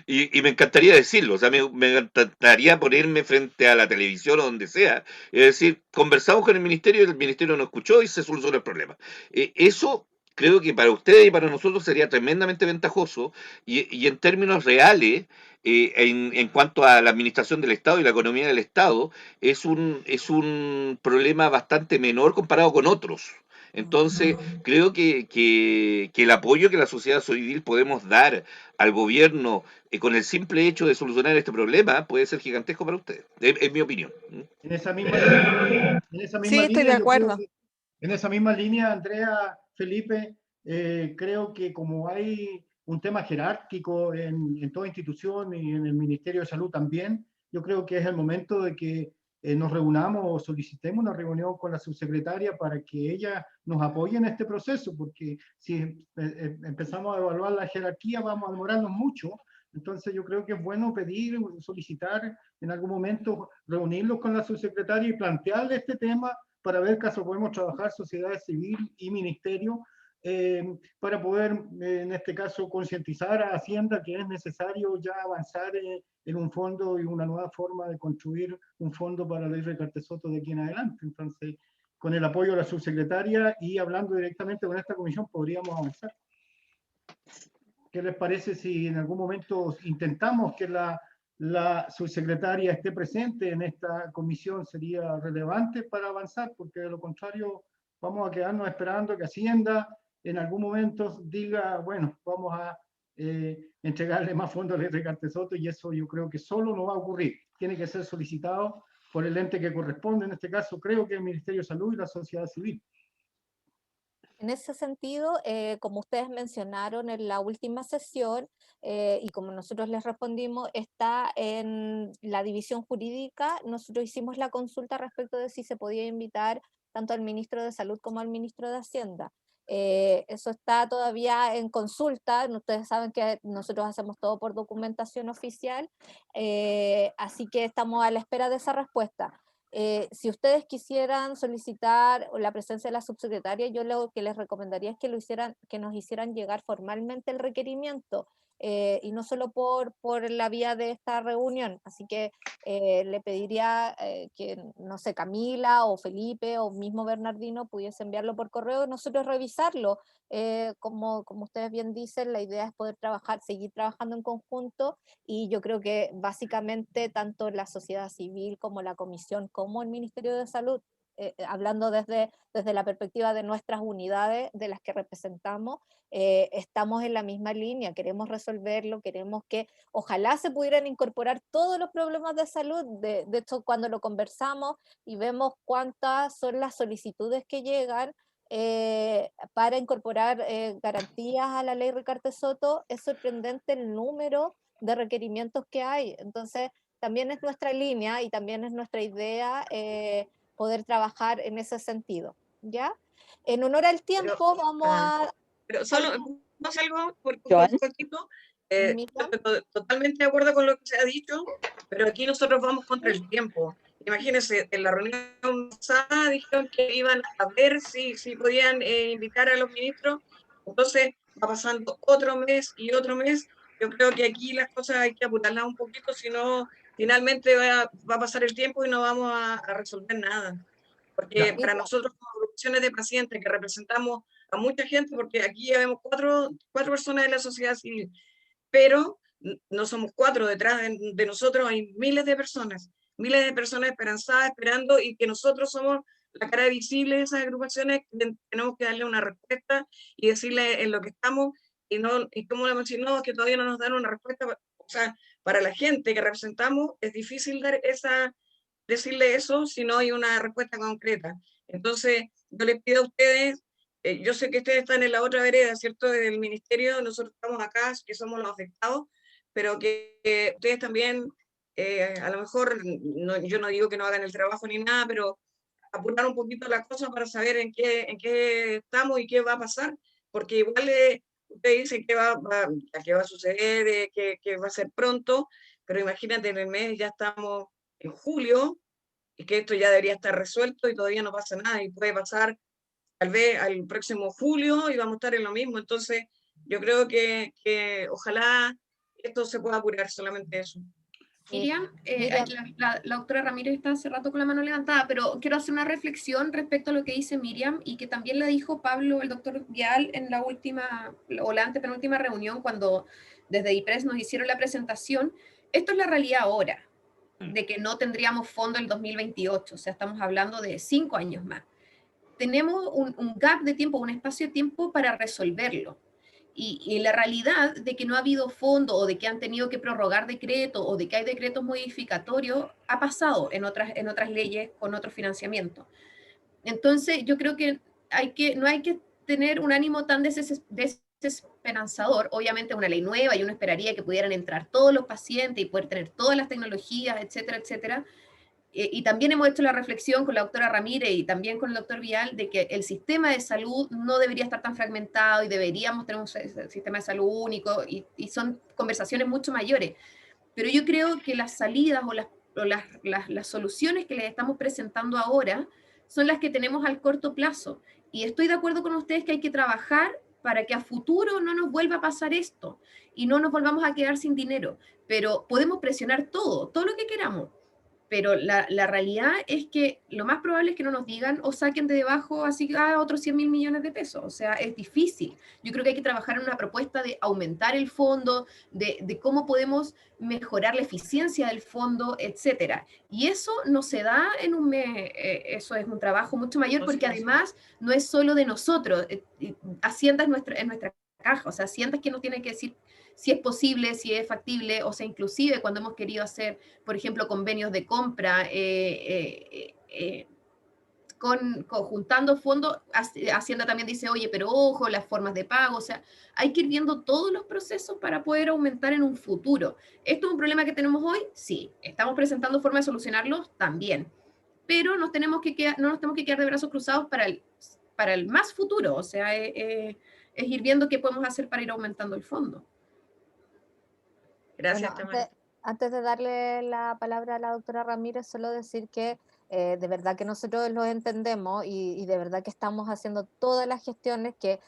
Y me encantaría decirlo, o sea, me encantaría ponerme frente a la televisión o donde sea, y decir, conversamos con el ministerio nos escuchó y se solucionó el problema. Eso creo que para ustedes y para nosotros sería tremendamente ventajoso y en términos reales, en cuanto a la administración del Estado y la economía del Estado, es un problema bastante menor comparado con otros. Entonces, creo que el apoyo que la sociedad civil podemos dar al gobierno con el simple hecho de solucionar este problema puede ser gigantesco para ustedes, en mi opinión. En esa misma sí, estoy de acuerdo. En esa misma línea, Andrea, Felipe, creo que como hay un tema jerárquico en toda institución y en el Ministerio de Salud también, yo creo que es el momento de que nos reunamos o solicitemos una reunión con la subsecretaria para que ella nos apoye en este proceso, porque si empezamos a evaluar la jerarquía vamos a demorarnos mucho. Entonces yo creo que es bueno pedir, solicitar en algún momento, reunirlos con la subsecretaria y plantearle este tema para ver caso podemos trabajar sociedad civil y ministerio para poder, en este caso, concientizar a Hacienda que es necesario ya avanzar en un fondo y una nueva forma de construir un fondo para la ley Recarte Soto de aquí en adelante. Entonces, con el apoyo de la subsecretaria y hablando directamente con esta comisión, podríamos avanzar. ¿Qué les parece si en algún momento intentamos que la la subsecretaria esté presente en esta comisión sería relevante para avanzar, porque de lo contrario vamos a quedarnos esperando que Hacienda en algún momento diga, bueno, vamos a entregarle más fondos a Ricardo Soto, y eso yo creo que solo no va a ocurrir. Tiene que ser solicitado por el ente que corresponde, en este caso creo que el Ministerio de Salud y la sociedad civil. En ese sentido, como ustedes mencionaron en la última sesión, y como nosotros les respondimos, está en la división jurídica. Nosotros hicimos la consulta respecto de si se podía invitar tanto al ministro de Salud como al ministro de Hacienda. Eso está todavía en consulta. Ustedes saben que nosotros hacemos todo por documentación oficial, así que estamos a la espera de esa respuesta. Si ustedes quisieran solicitar la presencia de la subsecretaria, yo lo que les recomendaría es que nos hicieran llegar formalmente el requerimiento, y no solo por la vía de esta reunión. Así que le pediría que, no sé, Camila o Felipe o mismo Bernardino pudiese enviarlo por correo y nosotros revisarlo. Como ustedes bien dicen, la idea es poder seguir trabajando en conjunto, y yo creo que básicamente tanto la sociedad civil como la comisión como el Ministerio de Salud, hablando desde la perspectiva de nuestras unidades de las que representamos, estamos en la misma línea, queremos resolverlo, queremos que ojalá se pudieran incorporar todos los problemas de salud. De hecho, cuando lo conversamos y vemos cuántas son las solicitudes que llegan para incorporar garantías a la ley Ricardo Soto, es sorprendente el número de requerimientos que hay. Entonces, también es nuestra línea y también es nuestra idea poder trabajar en ese sentido, ¿ya? En honor al tiempo, vamos a... Pero solo, no salgo por Joan. un poquito, totalmente de acuerdo con lo que se ha dicho, pero aquí nosotros vamos contra el tiempo. Imagínense, en la reunión pasada dijeron que iban a ver si podían invitar a los ministros, entonces va pasando otro mes y otro mes. Yo creo que aquí las cosas hay que apurarlas un poquito, si no, finalmente va a pasar el tiempo y no vamos a resolver nada. Porque para nosotros, como agrupaciones de pacientes que representamos a mucha gente, porque aquí ya vemos cuatro personas de la sociedad civil, pero no somos cuatro, detrás de nosotros hay miles de personas esperanzadas, esperando, y que nosotros somos la cara visible de esas agrupaciones. Tenemos que darle una respuesta y decirle en lo que estamos, y como le mencionó, que todavía no nos dan una respuesta. O sea, para la gente que representamos es difícil decirle eso si no hay una respuesta concreta. Entonces, yo les pido a ustedes, yo sé que ustedes están en la otra vereda, ¿cierto?, del ministerio, nosotros estamos acá, que somos los afectados, pero que ustedes también, a lo mejor, yo no digo que no hagan el trabajo ni nada, pero apurar un poquito las cosas para saber en qué estamos y qué va a pasar, porque igual ustedes dicen que va a suceder, que va a ser pronto, pero imagínate, en el mes ya estamos en julio, y que esto ya debería estar resuelto y todavía no pasa nada, y puede pasar tal vez al próximo julio y vamos a estar en lo mismo. Entonces yo creo que ojalá esto se pueda apurar, solamente eso. Miriam, la doctora Ramírez está hace rato con la mano levantada, pero quiero hacer una reflexión respecto a lo que dice Miriam y que también la dijo Pablo, el doctor Vial, en la última o la antepenúltima reunión, cuando desde IPRES nos hicieron la presentación. Esto es la realidad ahora, de que no tendríamos fondo el 2028, o sea, estamos hablando de 5 años más. Tenemos un gap de tiempo, un espacio de tiempo para resolverlo. Y la realidad de que no ha habido fondo, o de que han tenido que prorrogar decretos, o de que hay decretos modificatorios, ha pasado en otras leyes con otro financiamiento. Entonces, yo creo que no hay que tener un ánimo tan desesperanzador. Obviamente, una ley nueva, y uno esperaría que pudieran entrar todos los pacientes y poder tener todas las tecnologías, etcétera, etcétera. Y también hemos hecho la reflexión con la doctora Ramírez y también con el doctor Vial de que el sistema de salud no debería estar tan fragmentado y deberíamos tener un sistema de salud único, y son conversaciones mucho mayores. Pero yo creo que las salidas o las soluciones que les estamos presentando ahora son las que tenemos al corto plazo. Y estoy de acuerdo con ustedes que hay que trabajar para que a futuro no nos vuelva a pasar esto y no nos volvamos a quedar sin dinero. Pero podemos presionar todo lo que queramos. pero la realidad es que lo más probable es que no nos digan o saquen de debajo así otros 100.000 millones de pesos. O sea, es difícil. Yo creo que hay que trabajar en una propuesta de aumentar el fondo, de cómo podemos mejorar la eficiencia del fondo, etcétera. Y eso no se da en un mes. Eso es un trabajo mucho mayor, porque además no es solo de nosotros. Hacienda es nuestra caja. O sea, Hacienda es que nos tiene que decir si es posible, si es factible, o sea, inclusive cuando hemos querido hacer, por ejemplo, convenios de compra, juntando fondos, Hacienda también dice, oye, pero ojo, las formas de pago, o sea, hay que ir viendo todos los procesos para poder aumentar en un futuro. ¿Esto es un problema que tenemos hoy? Sí. ¿Estamos presentando formas de solucionarlo? También. Pero no nos tenemos que quedar de brazos cruzados para el más futuro, o sea, es ir viendo qué podemos hacer para ir aumentando el fondo. Gracias, Bueno, antes de darle la palabra a la doctora Ramírez, solo decir que de verdad que nosotros lo entendemos y de verdad que estamos haciendo todas las gestiones que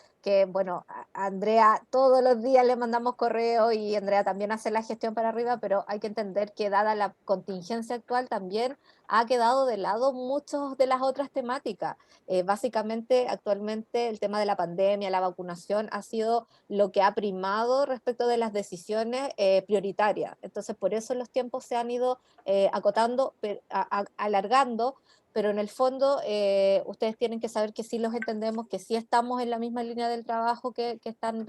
bueno, a Andrea todos los días le mandamos correo y Andrea también hace la gestión para arriba, pero hay que entender que dada la contingencia actual también ha quedado de lado muchas de las otras temáticas. Básicamente, actualmente el tema de la pandemia, la vacunación ha sido lo que ha primado respecto de las decisiones prioritarias. Entonces, por eso los tiempos se han ido acotando, alargando, pero en el fondo ustedes tienen que saber que sí los entendemos, que sí estamos en la misma línea del trabajo que están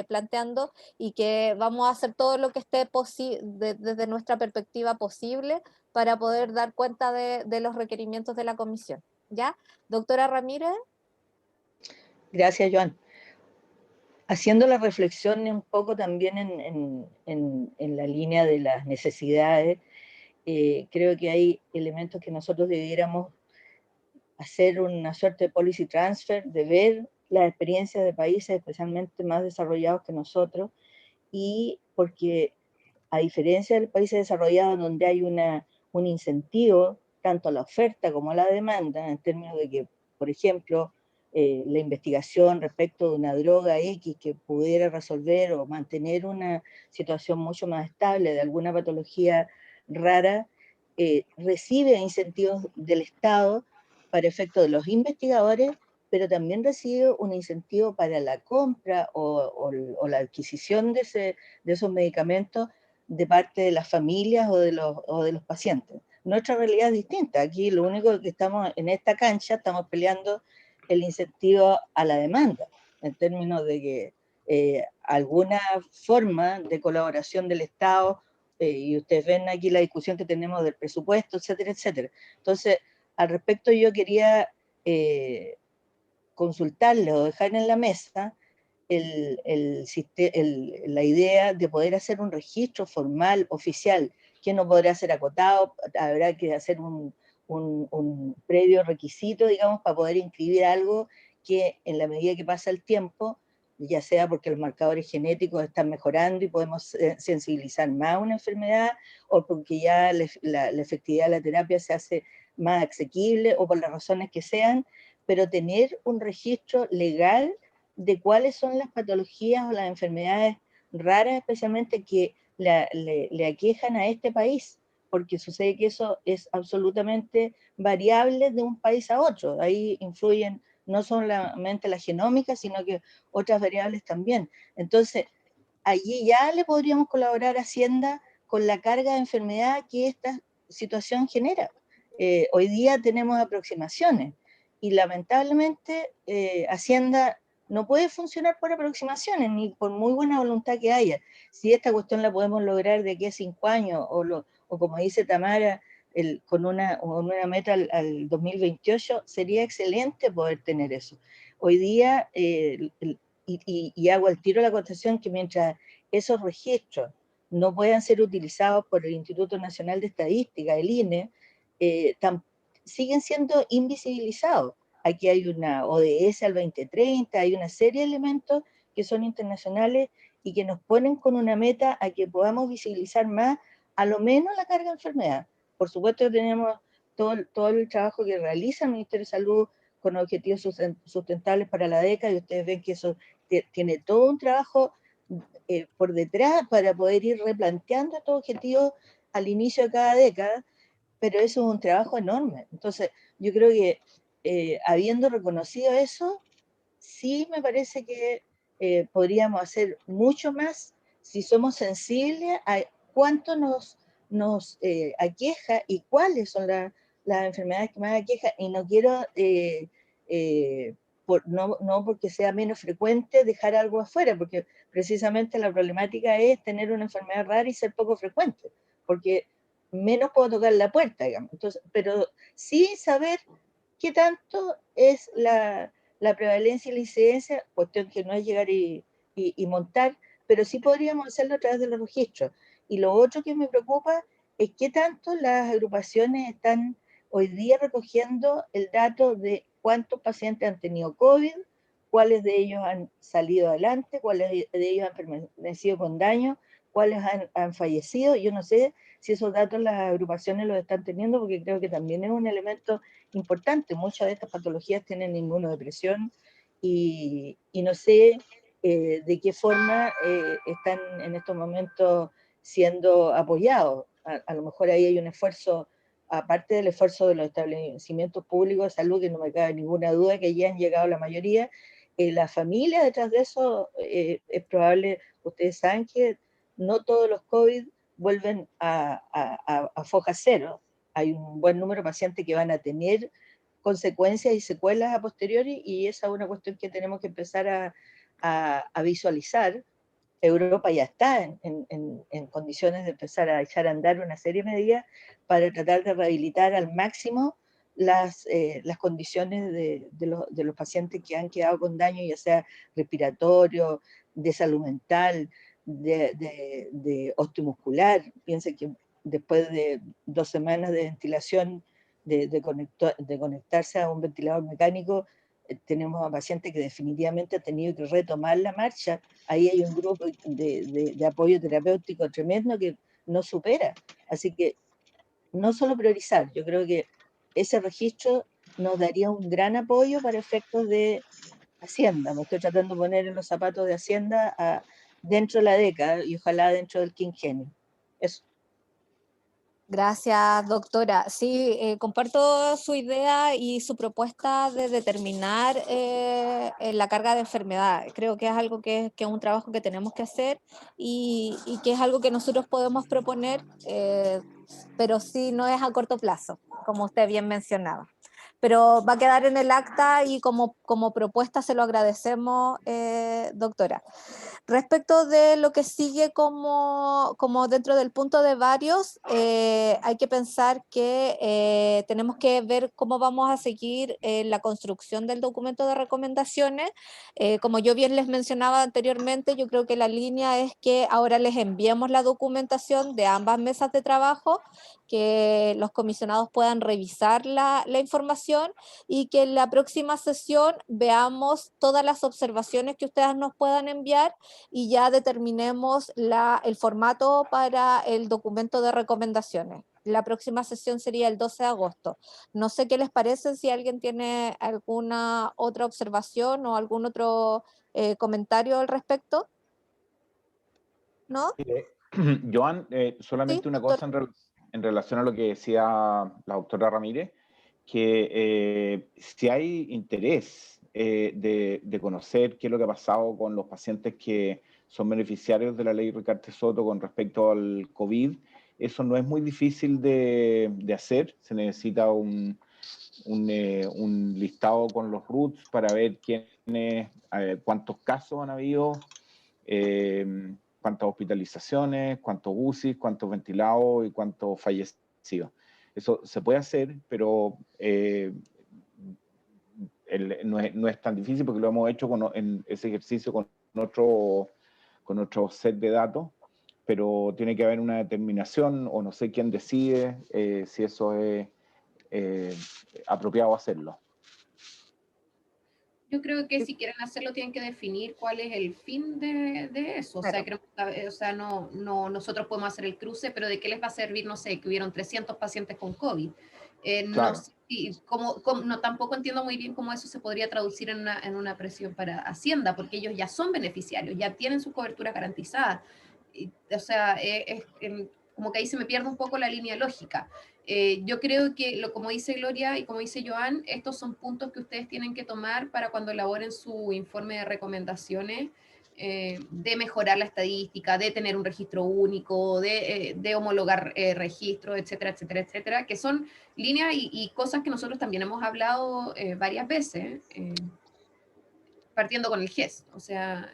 planteando y que vamos a hacer todo lo que esté desde nuestra perspectiva posible para poder dar cuenta de los requerimientos de la comisión. ¿Ya? Doctora Ramírez. Gracias, Joan. Haciendo la reflexión un poco también en la línea de las necesidades, creo que hay elementos que nosotros debiéramos hacer una suerte de policy transfer, de ver las experiencias de países especialmente más desarrollados que nosotros, y porque a diferencia de los países desarrollados donde hay un incentivo tanto a la oferta como a la demanda, en términos de que, por ejemplo, la investigación respecto de una droga X que pudiera resolver o mantener una situación mucho más estable de alguna patología rara, recibe incentivos del Estado para efecto de los investigadores, pero también recibe un incentivo para la compra o la adquisición de esos medicamentos de parte de las familias o de los pacientes. Nuestra realidad es distinta. Aquí lo único que estamos en esta cancha, estamos peleando el incentivo a la demanda, en términos de que alguna forma de colaboración del Estado, y ustedes ven aquí la discusión que tenemos del presupuesto, etcétera, etcétera. Entonces, al respecto yo quería consultarles o dejar en la mesa la idea de poder hacer un registro formal, oficial, que no podrá ser acotado, habrá que hacer un previo requisito, digamos, para poder inscribir algo que en la medida que pasa el tiempo, ya sea porque los marcadores genéticos están mejorando y podemos sensibilizar más una enfermedad, o porque ya la efectividad de la terapia se hace más asequible, o por las razones que sean, pero tener un registro legal de cuáles son las patologías o las enfermedades raras, especialmente que le aquejan a este país, porque sucede que eso es absolutamente variable de un país a otro. Ahí influyen no solamente la genómica, sino que otras variables también. Entonces, allí ya le podríamos colaborar a Hacienda con la carga de enfermedad que esta situación genera. Hoy día tenemos aproximaciones y lamentablemente Hacienda no puede funcionar por aproximaciones, ni por muy buena voluntad que haya. Si esta cuestión la podemos lograr de aquí a 5 años, o como dice Tamara, con una meta al 2028, sería excelente poder tener eso. Hoy día, y hago al tiro la acotación, que mientras esos registros no puedan ser utilizados por el Instituto Nacional de Estadística, el INE, siguen siendo invisibilizados. Aquí hay una ODS al 2030, hay una serie de elementos que son internacionales y que nos ponen con una meta a que podamos visibilizar más, a lo menos la carga de enfermedad. Por supuesto que tenemos todo el trabajo que realiza el Ministerio de Salud con objetivos sustentables para la década, y ustedes ven que eso tiene todo un trabajo por detrás para poder ir replanteando estos objetivos al inicio de cada década, pero eso es un trabajo enorme. Entonces, yo creo que habiendo reconocido eso, sí me parece que podríamos hacer mucho más si somos sensibles a cuánto nos aqueja y cuáles son las enfermedades que más aquejan. Y no quiero, no porque sea menos frecuente, dejar algo afuera, porque precisamente la problemática es tener una enfermedad rara y ser poco frecuente, porque menos puedo tocar la puerta, digamos. Entonces, pero sí saber qué tanto es la prevalencia y la incidencia, cuestión que no es llegar y montar, pero sí podríamos hacerlo a través de los registros. Y lo otro que me preocupa es qué tanto las agrupaciones están hoy día recogiendo el dato de cuántos pacientes han tenido COVID, cuáles de ellos han salido adelante, cuáles de ellos han permanecido con daño, cuáles han fallecido. Yo no sé si esos datos las agrupaciones los están teniendo, porque creo que también es un elemento importante. Muchas de estas patologías tienen inmunodepresión y no sé de qué forma están en estos momentos siendo apoyados. A lo mejor ahí hay un esfuerzo, aparte del esfuerzo de los establecimientos públicos de salud, que no me cabe ninguna duda que ya han llegado la mayoría, la familia detrás de eso es probable. Ustedes saben que no todos los COVID vuelven a foja cero. Hay un buen número de pacientes que van a tener consecuencias y secuelas a posteriori, y esa es una cuestión que tenemos que empezar a visualizar. Europa ya está en condiciones de empezar a echar a andar una serie de medidas para tratar de rehabilitar al máximo las condiciones de los pacientes que han quedado con daño, ya sea respiratorio, de salud mental, de osteomuscular. Piensen que después de 2 semanas de ventilación, de conectarse a un ventilador mecánico, tenemos a pacientes que definitivamente han tenido que retomar la marcha. Ahí hay un grupo de apoyo terapéutico tremendo que no supera. Así que no solo priorizar, yo creo que ese registro nos daría un gran apoyo para efectos de Hacienda. Me estoy tratando de poner en los zapatos de Hacienda dentro de la década y ojalá dentro del quinquenio. Eso. Gracias, doctora. Sí, comparto su idea y su propuesta de determinar la carga de enfermedad. Creo que es algo que es un trabajo que tenemos que hacer y que es algo que nosotros podemos proponer, pero sí no es a corto plazo, como usted bien mencionaba. Pero va a quedar en el acta y como propuesta se lo agradecemos, doctora. Respecto de lo que sigue como dentro del punto de varios, hay que pensar que tenemos que ver cómo vamos a seguir la construcción del documento de recomendaciones. Como yo bien les mencionaba anteriormente, yo creo que la línea es que ahora les enviemos la documentación de ambas mesas de trabajo, que los comisionados puedan revisar la información y que en la próxima sesión veamos todas las observaciones que ustedes nos puedan enviar y ya determinemos el formato para el documento de recomendaciones. La próxima sesión sería el 12 de agosto. No sé qué les parece, si alguien tiene alguna otra observación o algún otro comentario al respecto. ¿No? Joan, solamente ¿Sí, una doctor? cosa en relación a lo que decía la doctora Ramírez, que si hay interés de conocer qué es lo que ha pasado con los pacientes que son beneficiarios de la ley Ricarte Soto con respecto al COVID, eso no es muy difícil de hacer. Se necesita un listado con los RUTs para ver quiénes, cuántos casos han habido, cuántas hospitalizaciones, cuántos UCI, cuántos ventilados y cuántos fallecidos. Eso se puede hacer, pero no es tan difícil porque lo hemos hecho en ese ejercicio con otro set de datos, pero tiene que haber una determinación o no sé quién decide si eso es apropiado hacerlo. Yo creo que si quieren hacerlo tienen que definir cuál es el fin de eso. Claro. O sea, no, nosotros podemos hacer el cruce, pero ¿de qué les va a servir? No sé, que hubieron 300 pacientes con COVID. Claro. No sé, y no, tampoco entiendo muy bien cómo eso se podría traducir en una presión para Hacienda, porque ellos ya son beneficiarios, ya tienen su cobertura garantizada. O sea, como que ahí se me pierde un poco la línea lógica. Yo creo que, como dice Gloria y como dice Joan, estos son puntos que ustedes tienen que tomar para cuando elaboren su informe de recomendaciones, de mejorar la estadística, de tener un registro único, de homologar registros, etcétera, etcétera, etcétera, que son líneas y cosas que nosotros también hemos hablado varias veces, partiendo con el GES. O sea,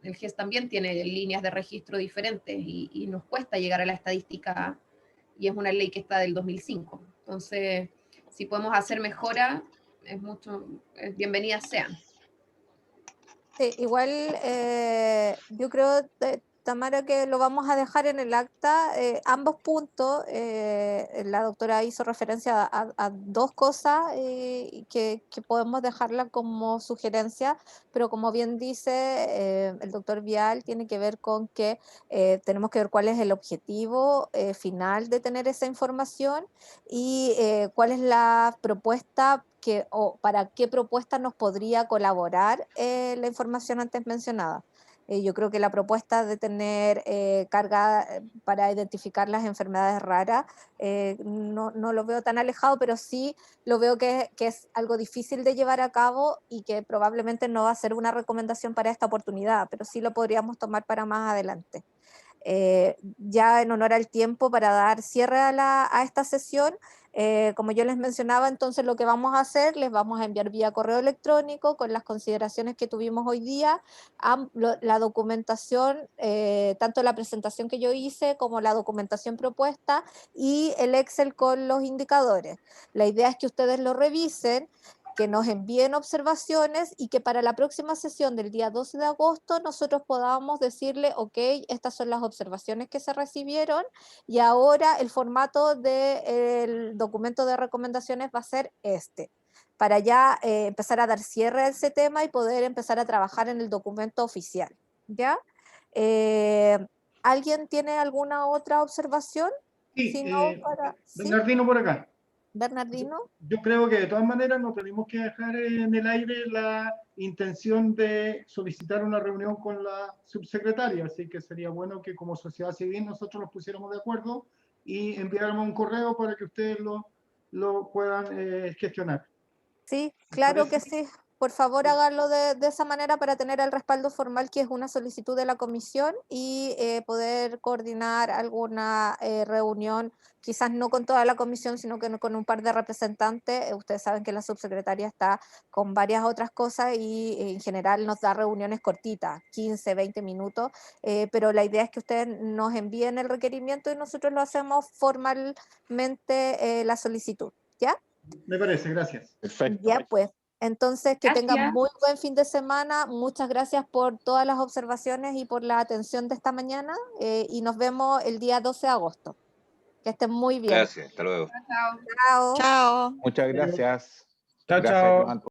el GES también tiene líneas de registro diferentes y nos cuesta llegar a la estadística, y es una ley que está del 2005. Entonces, si podemos hacer mejora, bienvenidas sean. Sí, igual yo creo, Tamara, que lo vamos a dejar en el acta. Ambos puntos, la doctora hizo referencia a dos cosas que podemos dejarla como sugerencia, pero como bien dice el doctor Vial, tiene que ver con que tenemos que ver cuál es el objetivo final de tener esa información y cuál es la propuesta o para qué propuesta nos podría colaborar la información antes mencionada. Yo creo que la propuesta de tener carga para identificar las enfermedades raras no lo veo tan alejado, pero sí lo veo que es algo difícil de llevar a cabo y que probablemente no va a ser una recomendación para esta oportunidad, pero sí lo podríamos tomar para más adelante. Ya en honor al tiempo, para dar cierre a esta sesión, como yo les mencionaba, entonces lo que vamos a hacer, les vamos a enviar vía correo electrónico con las consideraciones que tuvimos hoy día, la documentación, tanto la presentación que yo hice como la documentación propuesta y el Excel con los indicadores. La idea es que ustedes lo revisen, que nos envíen observaciones y que para la próxima sesión del día 12 de agosto nosotros podamos decirle, ok, estas son las observaciones que se recibieron y ahora el formato del documento de recomendaciones va a ser este, para ya empezar a dar cierre a ese tema y poder empezar a trabajar en el documento oficial, ¿ya? ¿Alguien tiene alguna otra observación? Sí, Si no, Bernardino por acá. Bernardino. Yo creo que de todas maneras no tenemos que dejar en el aire la intención de solicitar una reunión con la subsecretaria, así que sería bueno que como sociedad civil nosotros nos pusiéramos de acuerdo y enviáramos un correo para que ustedes lo puedan gestionar. Sí, claro que sí. Por favor, háganlo de esa manera para tener el respaldo formal, que es una solicitud de la comisión, y poder coordinar alguna reunión, quizás no con toda la comisión, sino que con un par de representantes. Ustedes saben que la subsecretaria está con varias otras cosas y en general nos da reuniones cortitas, 15, 20 minutos, pero la idea es que ustedes nos envíen el requerimiento y nosotros lo hacemos formalmente la solicitud, ¿ya? Me parece, gracias. Perfecto. Ya pues, entonces que Gracias. tengan muy buen fin de semana. Muchas gracias por todas las observaciones y por la atención de esta mañana y nos vemos el día 12 de agosto. Que estén muy bien. Gracias, hasta luego. Chao. Chao. Chao. Muchas gracias. Chao, Gracias, chao. Joan.